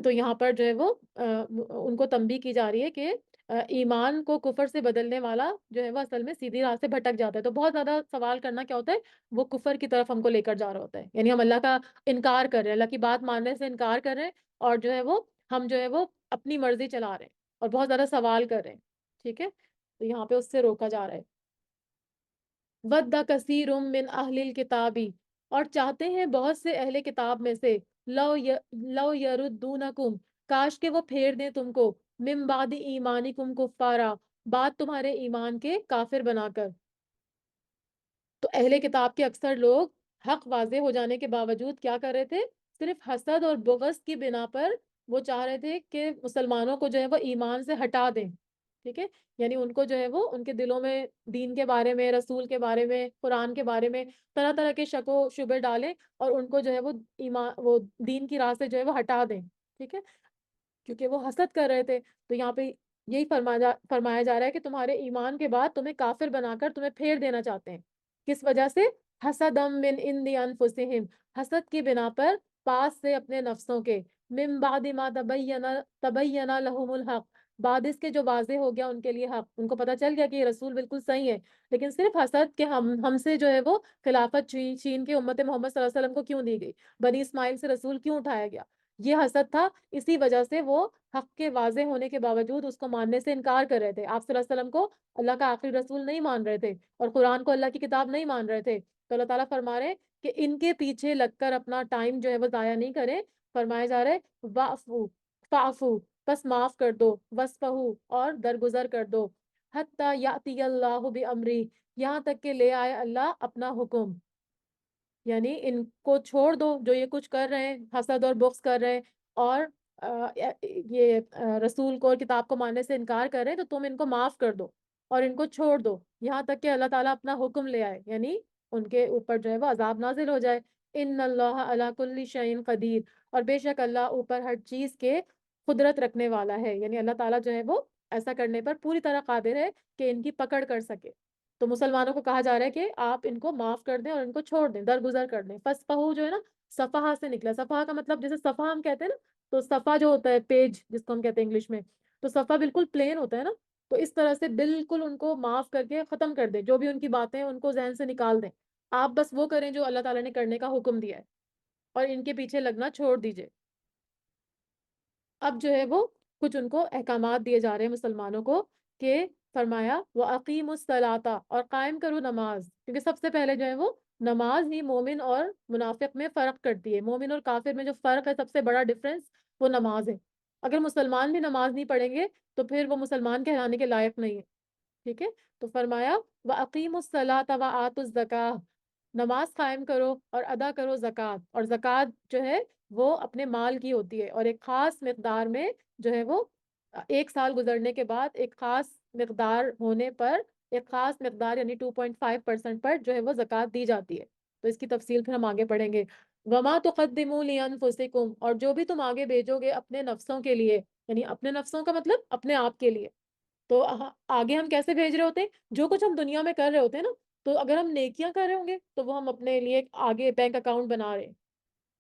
تو یہاں پر جو ہے وہ ان کو تنبیہ کی جا رہی ہے کہ ایمان کو کفر سے بدلنے والا جو ہے وہ اصل میں سیدھی راہ سے بھٹک جاتا ہے. تو بہت زیادہ سوال کرنا کیا ہوتا ہے، وہ کفر کی طرف ہم کو لے کر جا رہا ہوتا ہے. یعنی ہم اللہ کا انکار کر رہے ہیں، اللہ کی بات ماننے سے انکار کر رہے ہیں، اور جو ہے وہ ہم جو ہے وہ اپنی مرضی چلا رہے ہیں اور بہت زیادہ سوال کر رہے ہیں. ٹھیک ہے. تو یہاں پہ اس سے روکا جا رہا ہے. ود کثیر من اہل الکتابی، اور چاہتے ہیں بہت سے اہل کتاب میں سے، لو یردونکم، کاش کہ وہ پھیر دیں تم کو، من بعد ایمانکم کفارا، بعد تمہارے ایمان کے کافر بنا کر. تو اہل کتاب کے اکثر لوگ حق واضح ہو جانے کے باوجود کیا کر رہے تھے، صرف حسد اور بغض کی بنا پر وہ چاہ رہے تھے کہ مسلمانوں کو جو ہے وہ ایمان سے ہٹا دیں. ٹھیک ہے. یعنی ان کو جو ہے وہ ان کے دلوں میں دین کے بارے میں، رسول کے بارے میں، قرآن کے بارے میں طرح طرح کے شک و شبے ڈالیں اور ان کو جو ہے وہ ایمان، وہ دین کی راہ سے جو ہے وہ ہٹا دیں. ٹھیک ہے. کیونکہ وہ حسد کر رہے تھے. تو یہاں پہ یہی فرمایا جا رہا ہے کہ تمہارے ایمان کے بعد تمہیں کافر بنا کر تمہیں پھیر دینا چاہتے ہیں. کس وجہ سے، حسدم من عند انفسہم، حسد کی بنا پر پاس سے اپنے نفسوں کے، من بعد ما تبین لہم الحق، بعد اس کے جو واضح ہو گیا ان کے لیے حق، ان کو پتہ چل گیا کہ یہ رسول بالکل صحیح ہے، لیکن صرف حسد کہ ہم سے جو ہے وہ خلافت چھین کے امت محمد صلی اللہ علیہ وسلم کو کیوں دی گئی، بنی اسماعیل سے رسول کیوں اٹھایا گیا، یہ حسد تھا. اسی وجہ سے وہ حق کے واضح ہونے کے باوجود اس کو ماننے سے انکار کر رہے تھے. آپ صلی اللہ علیہ وسلم کو اللہ کا آخری رسول نہیں مان رہے تھے اور قرآن کو اللہ کی کتاب نہیں مان رہے تھے. تو اللہ تعالیٰ فرما رہے ہیں کہ ان کے پیچھے لگ کر اپنا ٹائم جو ہے وہ ضائع نہیں کریں. فرمایا جا رہا ہے وَعْفُوا، فَعْفُوا، بس معاف کر دو، وَاسْفَحُوا، اور درگزر کر دو، حَتَّى يَأْتِيَ اللَّهُ بِأَمْرِهِ، یہاں تک کہ لے آئے اللہ اپنا حکم. یعنی ان کو چھوڑ دو جو یہ کچھ کر رہے ہیں، حسد اور بغض کر رہے ہیں اور یہ رسول کو اور کتاب کو ماننے سے انکار کر رہے ہیں، تو تم ان کو معاف کر دو اور ان کو چھوڑ دو یہاں تک کہ اللہ تعالیٰ اپنا حکم لے آئے، یعنی ان کے اوپر جو ہے وہ عذاب نازل ہو جائے. ان اللہ علی کل شیء قدیر، اور بے شک اللہ اوپر ہر چیز کے قدرت رکھنے والا ہے. یعنی اللہ تعالیٰ جو ہے وہ ایسا کرنے پر پوری طرح قادر ہے کہ ان کی پکڑ کر سکے. تو مسلمانوں کو کہا جا رہا ہے کہ آپ ان کو معاف کر دیں اور ان کو چھوڑ دیں، درگزر کر دیں. فسفہو جو ہے نا، صفحہ سے نکلا. صفحہ کا مطلب جیسے صفحہ ہم کہتے ہیں نا، تو صفحہ جو ہوتا ہے پیج جس کو ہم کہتے ہیں انگلش میں، تو صفحہ بالکل پلین ہوتا ہے نا، تو اس طرح سے بالکل ان کو معاف کر کے ختم کر دیں، جو بھی ان کی باتیں ہیں ان کو ذہن سے نکال دیں. آپ بس وہ کریں جو اللہ تعالیٰ نے کرنے کا حکم دیا ہے اور ان کے پیچھے لگنا چھوڑ دیجئے. اب جو ہے وہ کچھ ان کو احکامات دیے جا رہے ہیں مسلمانوں کو کہ فرمایا وَأَقِيمُوا الصَّلَاةَ، اور قائم کرو نماز، کیونکہ سب سے پہلے جو ہے وہ نماز ہی مومن اور منافق میں فرق کرتی ہے. مومن اور کافر میں جو فرق ہے، سب سے بڑا ڈفرنس وہ نماز ہے. اگر مسلمان بھی نماز نہیں پڑھیں گے تو پھر وہ مسلمان کہلانے کے لائق نہیں ہے. ٹھیک ہے. تو فرمایا وَأَقِيمُوا الصَّلَاةَ وَآتُوا الزَّكَاةَ، نماز قائم کرو اور ادا کرو زکوٰۃ. اور زکوٰۃ جو ہے وہ اپنے مال کی ہوتی ہے اور ایک خاص مقدار میں جو ہے وہ ایک سال گزرنے کے بعد ایک خاص مقدار ہونے پر، ایک خاص مقدار یعنی 2.5% پر جو ہے وہ زکوٰۃ دی جاتی ہے. تو اس کی تفصیل پھر ہم آگے پڑھیں گے. وما تقدموا لانفسکم، اور جو بھی تم آگے بھیجو گے اپنے نفسوں کے لیے، یعنی اپنے نفسوں کا مطلب اپنے آپ کے لیے، تو آگے ہم کیسے بھیج رہے ہوتے ہیں؟ جو کچھ ہم دنیا میں کر رہے ہوتے ہیں نا، تو اگر ہم نیکیاں کر رہے ہوں گے تو وہ ہم اپنے لیے آگے بینک اکاؤنٹ بنا رہے ہیں،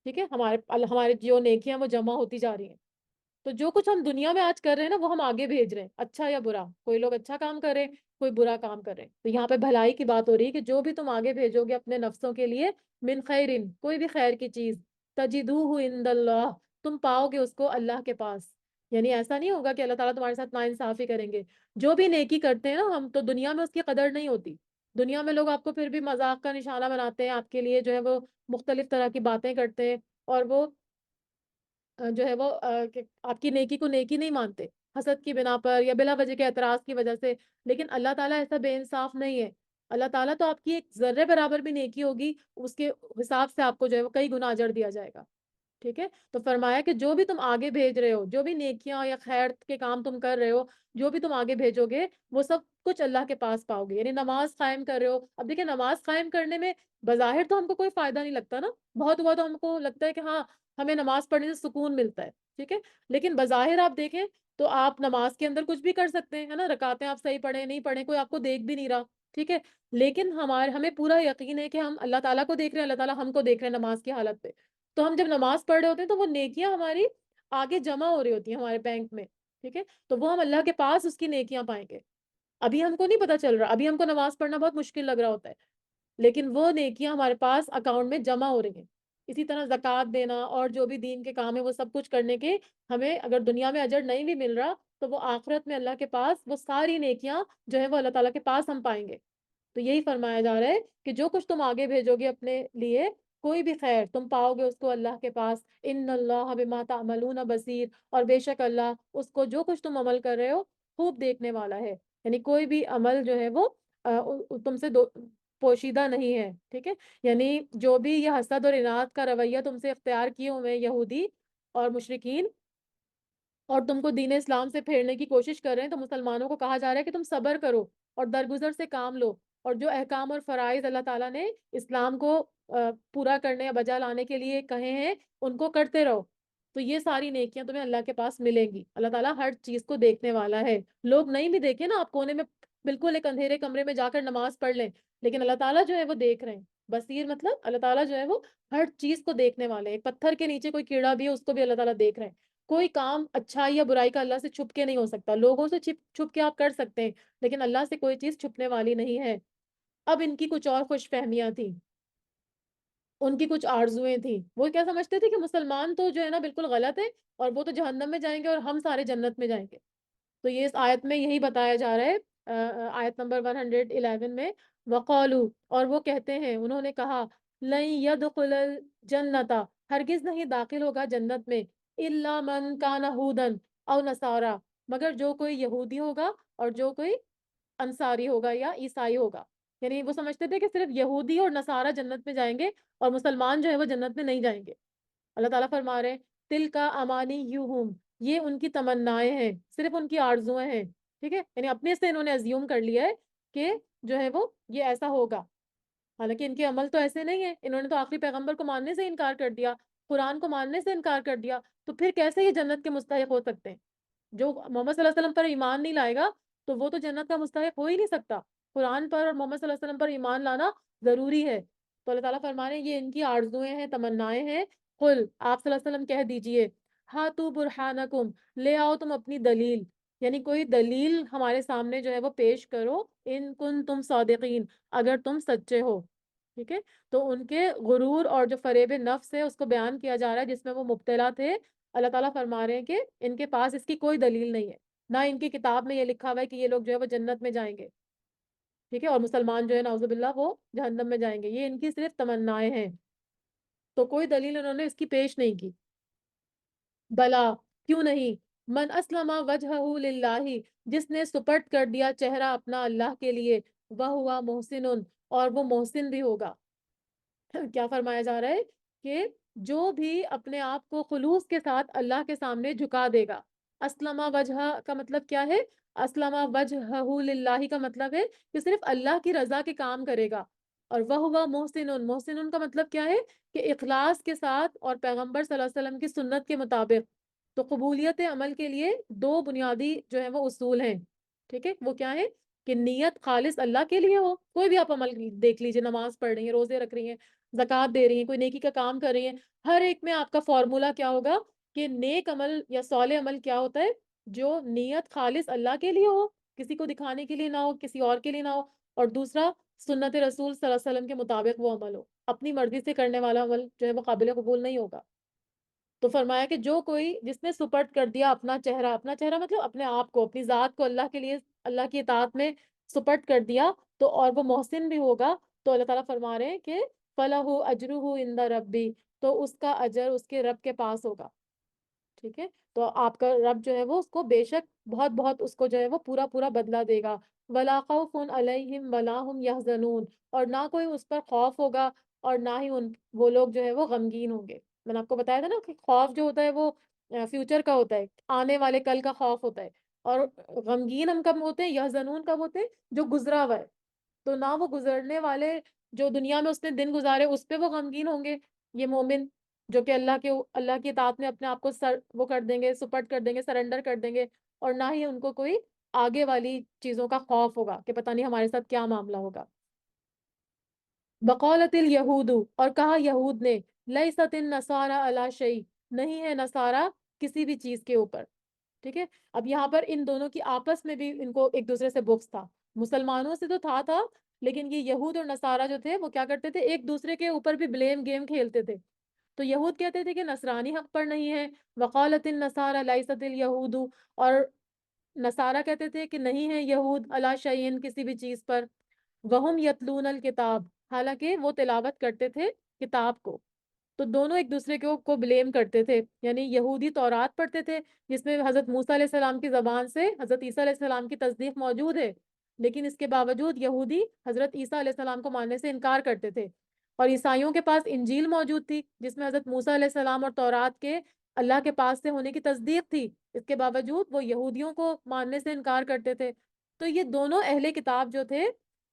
ٹھیک ہے، ہمارے جو نیکیاں وہ جمع ہوتی جا رہی ہیں، تو جو کچھ ہم دنیا میں آج کر رہے ہیں نا وہ ہم آگے بھیج رہے ہیں، اچھا یا برا، کوئی لوگ اچھا کام کر رہے ہیں، کوئی برا کام کر رہے ہیں، تو یہاں پہ بھلائی کی بات ہو رہی ہے کہ جو بھی تم آگے بھیجو گے اپنے نفسوں کے لیے، من خیرن، کوئی بھی خیر کی چیز، تجدوہ عند اللہ، تم پاؤ گے اس کو اللہ کے پاس، یعنی ایسا نہیں ہوگا کہ اللہ تعالیٰ تمہارے ساتھ ناانصافی کریں گے، جو بھی نیکی کرتے ہیں نا ہم، تو دنیا میں اس کی قدر نہیں ہوتی، دنیا میں لوگ آپ کو پھر بھی مذاق کا نشانہ بناتے ہیں، آپ کے لیے جو ہے وہ مختلف طرح کی باتیں کرتے ہیں، اور وہ جو ہے وہ کہ آپ کی نیکی کو نیکی نہیں مانتے، حسد کی بنا پر یا بلا وجہ کے اعتراض کی وجہ سے، لیکن اللہ تعالیٰ ایسا بے انصاف نہیں ہے، اللہ تعالیٰ تو آپ کی ایک ذرے برابر بھی نیکی ہوگی اس کے حساب سے آپ کو جو ہے وہ کئی گنا اجر دیا جائے گا، ٹھیک ہے، تو فرمایا کہ جو بھی تم آگے بھیج رہے ہو، جو بھی نیکیاں یا خیر کے کام تم کر رہے ہو، جو بھی تم آگے بھیجو گے وہ سب کچھ اللہ کے پاس پاؤ گے، یعنی نماز قائم کر رہے ہو، اب دیکھیں نماز قائم کرنے میں بظاہر تو ہم کو کوئی فائدہ نہیں لگتا نا، بہت ہوا تو ہم کو لگتا ہے کہ ہاں ہمیں نماز پڑھنے سے سکون ملتا ہے، ٹھیک ہے، لیکن بظاہر آپ دیکھیں تو آپ نماز کے اندر کچھ بھی کر سکتے ہیں، ہے نا، رکعتیں آپ صحیح پڑھیں نہیں پڑھیں کوئی آپ کو دیکھ بھی نہیں رہا، ٹھیک ہے، لیکن ہمیں پورا یقین ہے کہ ہم اللہ تعالیٰ کو دیکھ رہے ہیں، اللہ تعالیٰ ہم کو دیکھ رہے ہیں نماز کی حالت پہ، تو ہم جب نماز پڑھ رہے ہوتے ہیں تو وہ نیکیاں ہماری آگے جمع ہو رہی ہوتی ہیں ہمارے بینک میں، ٹھیک ہے، تو وہ ہم اللہ کے پاس اس کی نیکیاں پائیں گے، ابھی ہم کو نہیں پتا چل رہا، ابھی ہم کو نماز پڑھنا بہت مشکل لگ رہا ہوتا ہے، لیکن وہ نیکیاں ہمارے پاس اکاؤنٹ میں جمع ہو رہی ہیں، اسی طرح زکوٰۃ دینا اور جو بھی دین کے کام ہے وہ سب کچھ کرنے کے ہمیں اگر دنیا میں اجر نہیں بھی مل رہا تو وہ آخرت میں اللہ کے پاس وہ ساری نیکیاں جو ہے وہ اللہ تعالیٰ کے پاس ہم پائیں گے، تو یہی فرمایا جا رہا ہے کہ جو کچھ تم آگے بھیجو گے اپنے لیے، کوئی بھی خیر تم پاؤ گے اس کو اللہ کے پاس، ان اللہ بما تعملون بصیر، اور بے شک اللہ اس کو جو کچھ تم عمل کر رہے ہو خوب دیکھنے والا ہے، یعنی کوئی بھی عمل جو ہے وہ تم سے پوشیدہ نہیں ہے، ٹھیک ہے، یعنی جو بھی یہ حسد اور اناد کا رویہ تم سے اختیار کیے ہوئے ہیں یہودی اور مشرکین، اور تم کو دین اسلام سے پھیرنے کی کوشش کر رہے ہیں، تو مسلمانوں کو کہا جا رہا ہے کہ تم صبر کرو اور درگزر سے کام لو، اور جو احکام اور فرائض اللہ تعالیٰ نے اسلام کو پورا کرنے یا بجا لانے کے لیے کہے ہیں ان کو کرتے رہو، تو یہ ساری نیکیاں تمہیں اللہ کے پاس ملیں گی، اللہ تعالیٰ ہر چیز کو دیکھنے والا ہے، لوگ نہیں بھی دیکھیں نا، آپ کونے میں بالکل ایک اندھیرے کمرے میں جا کر نماز پڑھ لیں، لیکن اللہ تعالیٰ جو ہے وہ دیکھ رہے ہیں، بصیر مطلب اللہ تعالیٰ جو ہے وہ ہر چیز کو دیکھنے والے ہیں، ایک پتھر کے نیچے کوئی کیڑا بھی ہے اس کو بھی اللہ تعالیٰ دیکھ رہے ہیں، کوئی کام اچھائی یا برائی کا اللہ سے چھپ کے نہیں ہو سکتا، لوگوں سے چھپ کے آپ کر سکتے ہیں لیکن اللہ سے کوئی چیز چھپنے والی نہیں ہے۔ اب ان کی کچھ اور خوش فہمیاں تھیں، ان کی کچھ آرزویں تھیں، وہ کیا سمجھتے تھے کہ مسلمان تو جو ہے نا بالکل غلط ہے اور وہ تو جہنم میں جائیں گے اور ہم سارے جنت میں جائیں گے، تو یہ اس آیت میں یہی بتایا جا رہا ہے، آیت نمبر 111 میں، وقالو، اور وہ کہتے ہیں، انہوں نے کہا، لن يدخل الجنت، ہرگز نہیں داخل ہوگا جنت میں، الا من کان ہودن او نصارا، مگر جو کوئی یہودی ہوگا اور جو کوئی انصاری ہوگا یا عیسائی ہوگا، یعنی وہ سمجھتے تھے کہ صرف یہودی اور نصارہ جنت میں جائیں گے اور مسلمان جو ہے وہ جنت میں نہیں جائیں گے، اللہ تعالیٰ فرما رہے ہیں تل کا امانی یوہم، یہ ان کی تمنائیں ہیں، صرف ان کی آرزویں ہیں، ٹھیک ہے، یعنی اپنے سے انہوں نے ازیوم کر لیا ہے کہ جو ہے وہ یہ ایسا ہوگا، حالانکہ ان کے عمل تو ایسے نہیں ہیں، انہوں نے تو آخری پیغمبر کو ماننے سے انکار کر دیا، قرآن کو ماننے سے انکار کر دیا، تو پھر کیسے یہ جنت کے مستحق ہو سکتے ہیں؟ جو محمد صلی اللہ علیہ وسلم پر ایمان نہیں لائے گا تو وہ تو جنت کا مستحق ہو ہی نہیں سکتا، قرآن پر اور محمد صلی اللہ علیہ وسلم پر ایمان لانا ضروری ہے، تو اللہ تعالیٰ فرما رہے ہیں یہ ان کی آرزویں ہیں، تمنائیں ہیں، قل، آپ صلی اللہ علیہ وسلم کہہ دیجئے، ہاتو برہانکم، لے آؤ تم اپنی دلیل، یعنی کوئی دلیل ہمارے سامنے جو ہے وہ پیش کرو، ان کن تم صادقین، اگر تم سچے ہو، ٹھیک ہے، تو ان کے غرور اور جو فریب نفس ہے اس کو بیان کیا جا رہا ہے جس میں وہ مبتلا تھے، اللہ تعالیٰ فرما رہے ہیں کہ ان کے پاس اس کی کوئی دلیل نہیں ہے، نہ ان کی کتاب میں یہ لکھا ہوا ہے کہ یہ لوگ جو ہے وہ جنت میں جائیں گے، ٹھیک ہے، اور مسلمان جو ہے نعوذ باللہ وہ جہنم میں جائیں گے، یہ ان کی صرف تمنائیں ہیں، تو کوئی دلیل انہوں نے اس کی پیش نہیں کی، بلا، کیوں نہیں، من اسلم وجہہ للہ، جس نے سپرد کر دیا چہرہ اپنا اللہ کے لیے، وہ ہوا محسن، اور وہ محسن بھی ہوگا، کیا فرمایا جا رہا ہے کہ جو بھی اپنے آپ کو خلوص کے ساتھ اللہ کے سامنے جھکا دے گا، اسلم وجہ کا مطلب کیا ہے، اسلم وجہہ للہ کا مطلب ہے کہ صرف اللہ کی رضا کے کام کرے گا، اور وہ محسن، محسن کا مطلب کیا ہے کہ اخلاص کے ساتھ اور پیغمبر صلی اللہ علیہ وسلم کی سنت کے مطابق. تو قبولیت عمل کے لیے دو بنیادی جو ہے وہ اصول ہیں. ٹھیک ہے، وہ کیا ہے کہ نیت خالص اللہ کے لیے ہو. کوئی بھی آپ عمل دیکھ لیجیے، نماز پڑھ رہی ہیں، روزے رکھ رہی ہیں، زکوٰۃ دے رہی ہیں، کوئی نیکی کا کام کر رہی ہیں، ہر ایک میں آپ کا فارمولا کیا ہوگا کہ نیک عمل یا صالح عمل کیا ہوتا ہے؟ جو نیت خالص اللہ کے لیے ہو، کسی کو دکھانے کے لیے نہ ہو، کسی اور کے لیے نہ ہو. اور دوسرا سنت رسول صلی اللہ علیہ وسلم کے مطابق وہ عمل ہو. اپنی مرضی سے کرنے والا عمل جو ہے وہ قابل قبول نہیں ہوگا. تو فرمایا کہ جو کوئی جس نے سپرد کر دیا اپنا چہرہ، اپنا چہرہ مطلب اپنے آپ کو، اپنی ذات کو اللہ کے لیے، اللہ کی اطاعت میں سپرد کر دیا، تو اور وہ محسن بھی ہوگا، تو اللہ تعالیٰ فرما رہے ہیں کہ فَلَهُ أَجْرُهُ عِندَ رَبِّهِ، تو اس کا اجر اس کے رب کے پاس ہوگا. ٹھیک ہے، تو آپ کا رب جو ہے وہ اس کو بے شک بہت بہت اس کو جو ہے وہ پورا پورا بدلہ دے گا. وَلَا خَوْفٌ عَلَيْهِمْ وَلَا ہُمْ يَحْزَنُونَ، اور نہ کوئی اس پر خوف ہوگا اور نہ ہی وہ لوگ جو ہے وہ غمگین ہوں گے. میں نے آپ کو بتایا تھا نا کہ خوف جو ہوتا ہے وہ فیوچر کا ہوتا ہے، آنے والے کل کا خوف ہوتا ہے. اور غمگین ہم کب ہوتے ہیں، یحزنون کب ہوتے ہیں؟ جو گزرا ہوا ہے. تو نہ وہ گزرنے والے جو دنیا میں اس نے دن گزارے اس پہ وہ غمگین ہوں گے، یہ مومن جو کہ اللہ کی اطاعت میں اپنے آپ کو وہ کر دیں گے، سپرد کر دیں گے، سرنڈر کر دیں گے. اور نہ ہی ان کو کوئی آگے والی چیزوں کا خوف ہوگا کہ پتہ نہیں ہمارے ساتھ کیا معاملہ ہوگا. بقولت الیہود، اور کہا یہود نے، لیست النصارى علی شیء، نہیں ہے نصارہ کسی بھی چیز کے اوپر. ٹھیک ہے، اب یہاں پر ان دونوں کی آپس میں بھی ان کو ایک دوسرے سے بغض تھا. مسلمانوں سے تو تھا لیکن یہ یہود اور نصارہ جو تھے وہ کیا کرتے تھے، ایک دوسرے کے اوپر بھی بلیم گیم کھیلتے تھے. تو یہود کہتے تھے کہ نصرانی حق پر نہیں ہے، وقالت النصارى لیست الیہود، اور نصارہ کہتے تھے کہ نہیں ہے یہود علی شیء کسی بھی چیز پر. وہم یتلون الکتاب، حالانکہ وہ تلاوت کرتے تھے کتاب کو. تو دونوں ایک دوسرے کو بلیم کرتے تھے. یعنی یہودی تورات پڑھتے تھے جس میں حضرت موسیٰ علیہ السلام کی زبان سے حضرت عیسیٰ علیہ السلام کی تصدیق موجود ہے، لیکن اس کے باوجود یہودی حضرت عیسیٰ علیہ السلام کو ماننے سے انکار کرتے تھے. اور عیسائیوں کے پاس انجیل موجود تھی جس میں حضرت موسیٰ علیہ السلام اور تورات کے اللہ کے پاس سے ہونے کی تصدیق تھی، اس کے باوجود وہ یہودیوں کو ماننے سے انکار کرتے تھے. تو یہ دونوں اہل کتاب جو تھے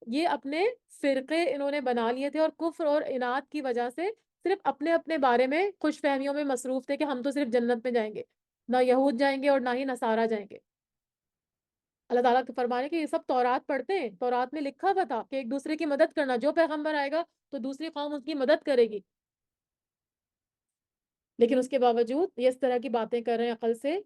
یہ اپنے فرقے انہوں نے بنا لیے تھے، اور کفر اور عناد کی وجہ سے صرف اپنے اپنے بارے میں خوش فہمیوں میں مصروف تھے کہ ہم تو صرف جنت میں جائیں گے، نہ یہود جائیں گے اور نہ ہی نصارہ جائیں گے. اللہ تعالیٰ کے فرمانے کہ یہ سب تورات پڑھتے ہیں، تورات میں لکھا ہوا تھا کہ ایک دوسرے کی مدد کرنا، جو پیغمبر آئے گا تو دوسری قوم اس کی مدد کرے گی. لیکن اس کے باوجود یہ اس طرح کی باتیں کر رہے ہیں، عقل سے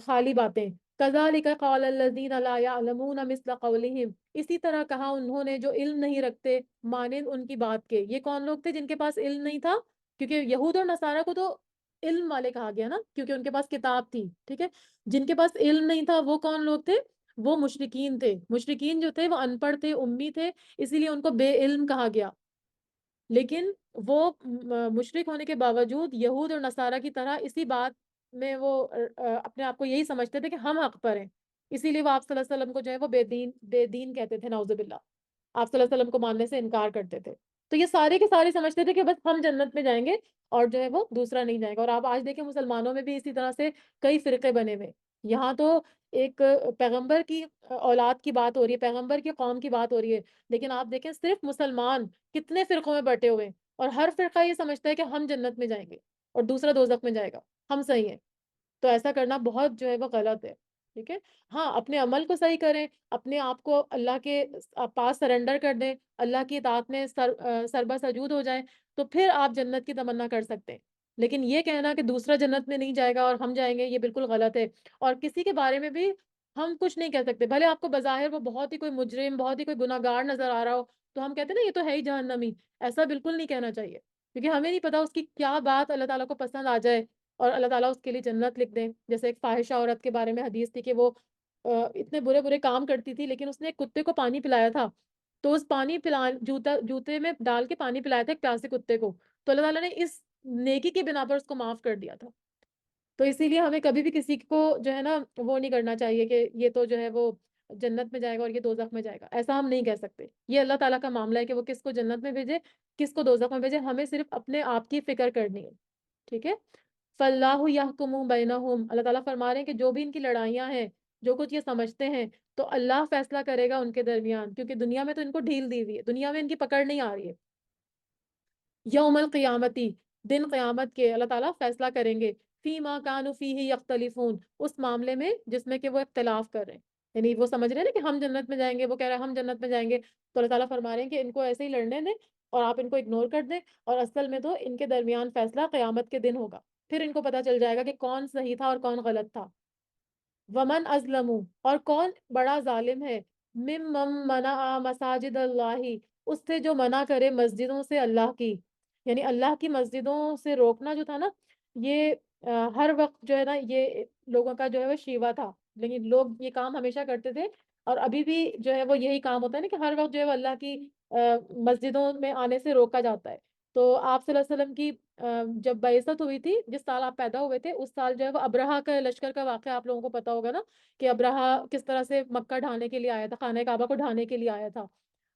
خالی باتیں. كَذَلِكَ قَالَ الَّذِينَ لَا يَعْلَمُونَ مِثْلَ قَوْلِهِمْ، اسی طرح کہا انہوں نے جو علم نہیں رکھتے مانند ان کی بات کے. یہ کون لوگ تھے جن کے پاس علم نہیں تھا؟ کیونکہ یہود اور نصارہ کو تو علم والے کہا گیا نا، کیونکہ ان کے پاس کتاب تھی. ٹھیک ہے، جن کے پاس علم نہیں تھا وہ کون لوگ تھے؟ وہ مشرکین تھے. مشرکین جو تھے وہ ان پڑھ تھے، امی تھے، اسی لیے ان کو بے علم کہا گیا. لیکن وہ مشرک ہونے کے باوجود یہود اور نصارہ کی طرح اسی بات میں وہ اپنے آپ کو یہی سمجھتے تھے کہ ہم حق پر ہیں. اسی لیے وہ آپ صلی اللہ علیہ وسلم کو جو ہے وہ بے دین کہتے تھے، نعوذ باللہ. آپ صلی اللہ علیہ وسلم کو ماننے سے انکار کرتے تھے. تو یہ سارے کے سارے سمجھتے تھے کہ بس ہم جنت میں جائیں گے اور جو ہے وہ دوسرا نہیں جائے گا. اور آپ آج دیکھیں مسلمانوں میں بھی اسی طرح سے کئی فرقے بنے ہوئے. یہاں تو ایک پیغمبر کی اولاد کی بات ہو رہی ہے، پیغمبر کی قوم کی بات ہو رہی ہے، لیکن آپ دیکھیں صرف مسلمان کتنے فرقوں میں بٹے ہوئے ہیں، اور ہر فرقہ یہ سمجھتا ہے کہ ہم جنت میں جائیں گے اور دوسرا دوزخ میں جائے گا، ہم صحیح ہیں. تو ایسا کرنا بہت جو ہے وہ غلط ہے. ٹھیک ہے، ہاں اپنے عمل کو صحیح کریں، اپنے آپ کو اللہ کے پاس سرنڈر کر دیں، اللہ کی اطاعت میں سربا سجود ہو جائیں، تو پھر آپ جنت کی تمنا کر سکتے ہیں. لیکن یہ کہنا کہ دوسرا جنت میں نہیں جائے گا اور ہم جائیں گے، یہ بالکل غلط ہے. اور کسی کے بارے میں بھی ہم کچھ نہیں کہہ سکتے، بھلے آپ کو بظاہر وہ بہت ہی کوئی مجرم، بہت ہی کوئی گناہ گار نظر آ رہا ہو، تو ہم کہتے ہیں نا یہ تو ہے ہی جہنمی. ایسا بالکل نہیں کہنا چاہیے، کیونکہ ہمیں نہیں پتا اس کی کیا بات اللہ تعالیٰ کو پسند آ جائے اور اللہ تعالیٰ اس کے لیے جنت لکھ دیں. جیسے ایک فاحشہ عورت کے بارے میں حدیث تھی کہ وہ اتنے برے برے کام کرتی تھی، لیکن اس نے ایک کتے کو پانی پلایا تھا، تو اس پانی جوتے میں ڈال کے پانی پلایا تھا ایک پیاسے کتے کو، تو اللہ تعالیٰ نے اس نیکی کی بنا پر اس کو معاف کر دیا تھا. تو اسی لیے ہمیں کبھی بھی کسی کو جو ہے نا وہ نہیں کرنا چاہیے کہ یہ تو جو ہے وہ جنت میں جائے گا اور یہ دوزخ میں جائے گا. ایسا ہم نہیں کہہ سکتے. یہ اللہ تعالیٰ کا معاملہ ہے کہ وہ کس کو جنت میں بھیجے، کس کو دوزخ میں بھیجے. ہمیں صرف اپنے آپ کی فکر کرنی ہے. ٹھیک ہے، فاللہ یحکم بینہم، اللہ تعالیٰ فرما رہے ہیں کہ جو بھی ان کی لڑائیاں ہیں جو کچھ یہ سمجھتے ہیں تو اللہ فیصلہ کرے گا ان کے درمیان، کیونکہ دنیا میں تو ان کو ڈھیل دی ہوئی ہے، دنیا میں ان کی پکڑ نہیں آ رہی ہے۔ یوم القیامتی، دن قیامت کے اللہ تعالیٰ فیصلہ کریں گے، فی ما کانوا فیہ یختلفون، اس معاملے میں جس میں کہ وہ اختلاف کر رہے ہیں، یعنی وہ سمجھ رہے ہیں نا کہ ہم جنت میں جائیں گے، وہ کہہ رہے ہیں ہم جنت میں جائیں گے، تو اللہ تعالیٰ فرما رہے ہیں کہ ان کو ایسے ہی لڑنے دیں اور آپ ان کو اگنور کر دیں، اور اصل میں تو ان کے درمیان فیصلہ قیامت کے دن ہوگا، پھر ان کو پتا چل جائے گا کہ کون صحیح تھا اور کون غلط تھا۔ ومن ازلم، اور کون بڑا ظالم ہے، ممن منع مساجد اللہ، اس سے جو منع کرے مسجدوں سے اللہ کی، یعنی اللہ کی مسجدوں سے روکنا جو تھا نا، یہ ہر وقت جو ہے نا یہ لوگوں کا جو ہے وہ شیوا تھا، لیکن لوگ یہ کام ہمیشہ کرتے تھے، اور ابھی بھی جو ہے وہ یہی کام ہوتا ہے نا کہ ہر وقت جو ہے وہ اللہ کی مسجدوں میں آنے سے روکا جاتا ہے۔ تو آپ صلی اللہ علیہ وسلم کی جب بعثت ہوئی تھی، جس سال آپ پیدا ہوئے تھے، اس سال جو ہے وہ ابرہہ کا لشکر کا واقعہ آپ لوگوں کو پتا ہوگا نا، کہ ابرہہ کس طرح سے مکہ ڈھانے کے لیے آیا تھا، خانہ کعبہ کو ڈھانے کے لیے آیا تھا،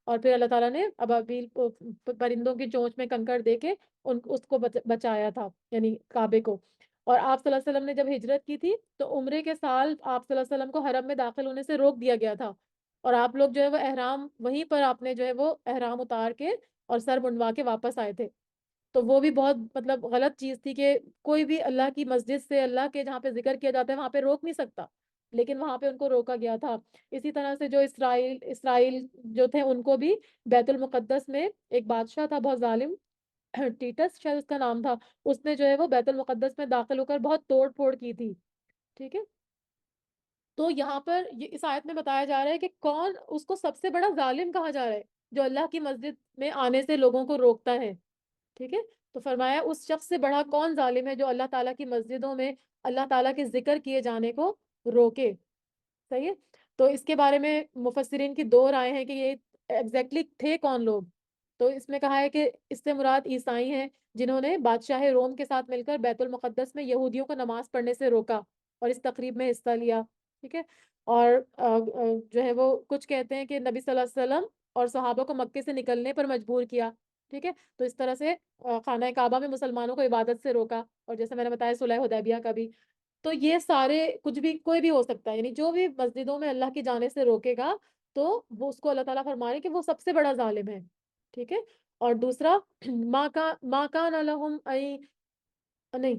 اور پھر اللہ تعالیٰ نے ابابیل کو پرندوں کی چونچ میں کنکر دے کے اس کو بچایا تھا، یعنی کعبے کو۔ اور آپ صلی اللہ علیہ وسلم نے جب ہجرت کی تھی تو عمرے کے سال آپ صلی اللہ علیہ وسلم کو حرم میں داخل ہونے سے روک دیا گیا تھا، اور آپ لوگ جو ہے وہ احرام وہیں پر آپ نے جو ہے وہ احرام اتار کے اور سر منڈوا کے واپس آئے تھے۔ تو وہ بھی بہت مطلب غلط چیز تھی کہ کوئی بھی اللہ کی مسجد سے، اللہ کے جہاں پہ ذکر کیا جاتا ہے وہاں پہ روک نہیں سکتا، لیکن وہاں پہ ان کو روکا گیا تھا۔ اسی طرح سے جو اسرائیل جو تھے ان کو بھی بیت المقدس میں ایک بادشاہ تھا بہت ظالم، ٹیٹس شاید اس کا نام تھا، اس نے جو ہے وہ بیت المقدس میں داخل ہو کر بہت توڑ پھوڑ کی تھی، ٹھیک ہے۔ تو یہاں پر یہ اس آیت میں بتایا جا رہا ہے کہ کون اس کو سب سے بڑا ظالم کہا جا رہا ہے، جو اللہ کی مسجد میں آنے سے لوگوں کو روکتا ہے، ٹھیک ہے۔ تو فرمایا اس شخص سے بڑا کون ظالم ہے جو اللہ تعالیٰ کی مسجدوں میں اللہ تعالیٰ کے ذکر کیے جانے کو روکے، صحیح ہے۔ تو اس کے بارے میں مفسرین کی دو رائے ہیں کہ یہ ایگزیکٹلی تھے کون لوگ۔ تو اس میں کہا ہے کہ اس سے مراد عیسائی ہیں، جنہوں نے بادشاہ روم کے ساتھ مل کر بیت المقدس میں یہودیوں کو نماز پڑھنے سے روکا اور اس تقریب میں حصہ لیا، ٹھیک ہے۔ اور جو ہے وہ کچھ کہتے ہیں کہ نبی صلی اللہ علیہ وسلم اور صحابہ کو مکے سے نکلنے پر مجبور کیا، ٹھیک ہے۔ تو اس طرح سے خانہ کعبہ میں مسلمانوں کو عبادت سے روکا، اور جیسے میں نے بتایا صلح حدیبیہ کا بھی۔ تو یہ سارے کچھ بھی کوئی بھی ہو سکتا ہے، یعنی جو بھی مسجدوں میں اللہ کی جانے سے روکے گا تو وہ اس کو اللہ تعالیٰ فرما رہے ہیں کہ وہ سب سے بڑا ظالم ہے، ٹھیک ہے۔ اور دوسرا ماں کان لہم نہیں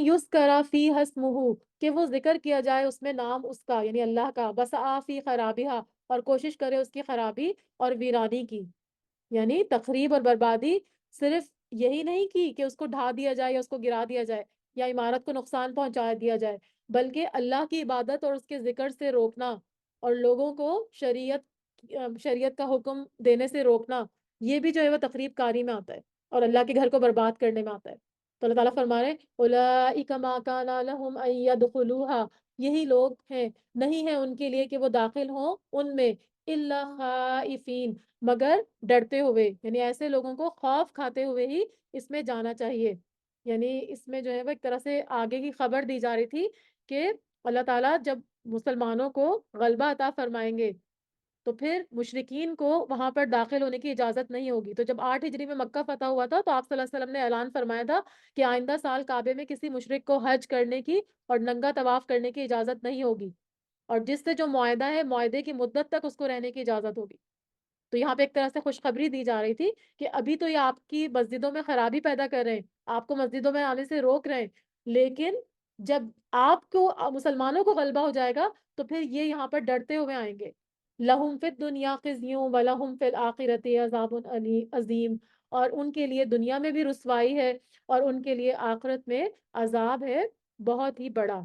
یذکر فی اسمہ، کہ وہ ذکر کیا جائے اس میں نام اس کا، یعنی اللہ کا، وسعی فی خرابہا، اور کوشش کرے اس کی خرابی اور ویرانی کی، یعنی تخریب اور بربادی صرف یہی نہیں کی کہ اس کو ڈھا دیا جائے یا اس کو گرا دیا جائے یا عمارت کو نقصان پہنچا دیا جائے، بلکہ اللہ کی عبادت اور اس کے ذکر سے روکنا، اور لوگوں کو شریعت کا حکم دینے سے روکنا، یہ بھی جو ہے وہ تخریب کاری میں آتا ہے اور اللہ کے گھر کو برباد کرنے میں آتا ہے۔ تو اللہ تعالیٰ فرما رہے ہیں اولئک ما کان لهم ان يدخلوها، یہی لوگ ہیں، نہیں ہے ان کے لیے کہ وہ داخل ہوں ان میں، الا خائفین، مگر ڈرتے ہوئے، یعنی ایسے لوگوں کو خوف کھاتے ہوئے ہی اس میں جانا چاہیے۔ یعنی اس میں جو ہے وہ ایک طرح سے آگے کی خبر دی جا رہی تھی کہ اللہ تعالیٰ جب مسلمانوں کو غلبہ عطا فرمائیں گے تو پھر مشرکین کو وہاں پر داخل ہونے کی اجازت نہیں ہوگی۔ تو جب 8 ہجری میں مکہ فتح ہوا تھا تو آپ صلی اللہ علیہ وسلم نے اعلان فرمایا تھا کہ آئندہ سال کعبے میں کسی مشرک کو حج کرنے کی اور ننگا طواف کرنے کی اجازت نہیں ہوگی، اور جس سے جو معاہدہ ہے معاہدے کی مدت تک اس کو رہنے کی اجازت ہوگی۔ تو یہاں پہ ایک طرح سے خوشخبری دی جا رہی تھی کہ ابھی تو یہ آپ کی مسجدوں میں خرابی پیدا کر رہے ہیں، آپ کو مسجدوں میں آنے سے روک رہے ہیں، لیکن جب آپ کو مسلمانوں کو غلبہ ہو جائے گا تو پھر یہ یہاں پر ڈرتے ہوئے آئیں گے۔ لہم فی الدنیا خزی ولہم فی الآخرۃ عذاب عظیم، اور ان کے لیے دنیا میں بھی رسوائی ہے اور ان کے لیے آخرت میں عذاب ہے بہت ہی بڑا،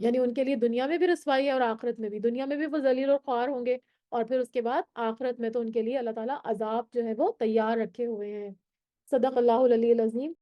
یعنی ان کے لیے دنیا میں بھی رسوائی ہے اور آخرت میں بھی، دنیا میں بھی وہ ذلیل اور خوار ہوں گے، اور پھر اس کے بعد آخرت میں تو ان کے لیے اللہ تعالیٰ عذاب جو ہے وہ تیار رکھے ہوئے ہیں۔ صدق اللہ العلی العظیم۔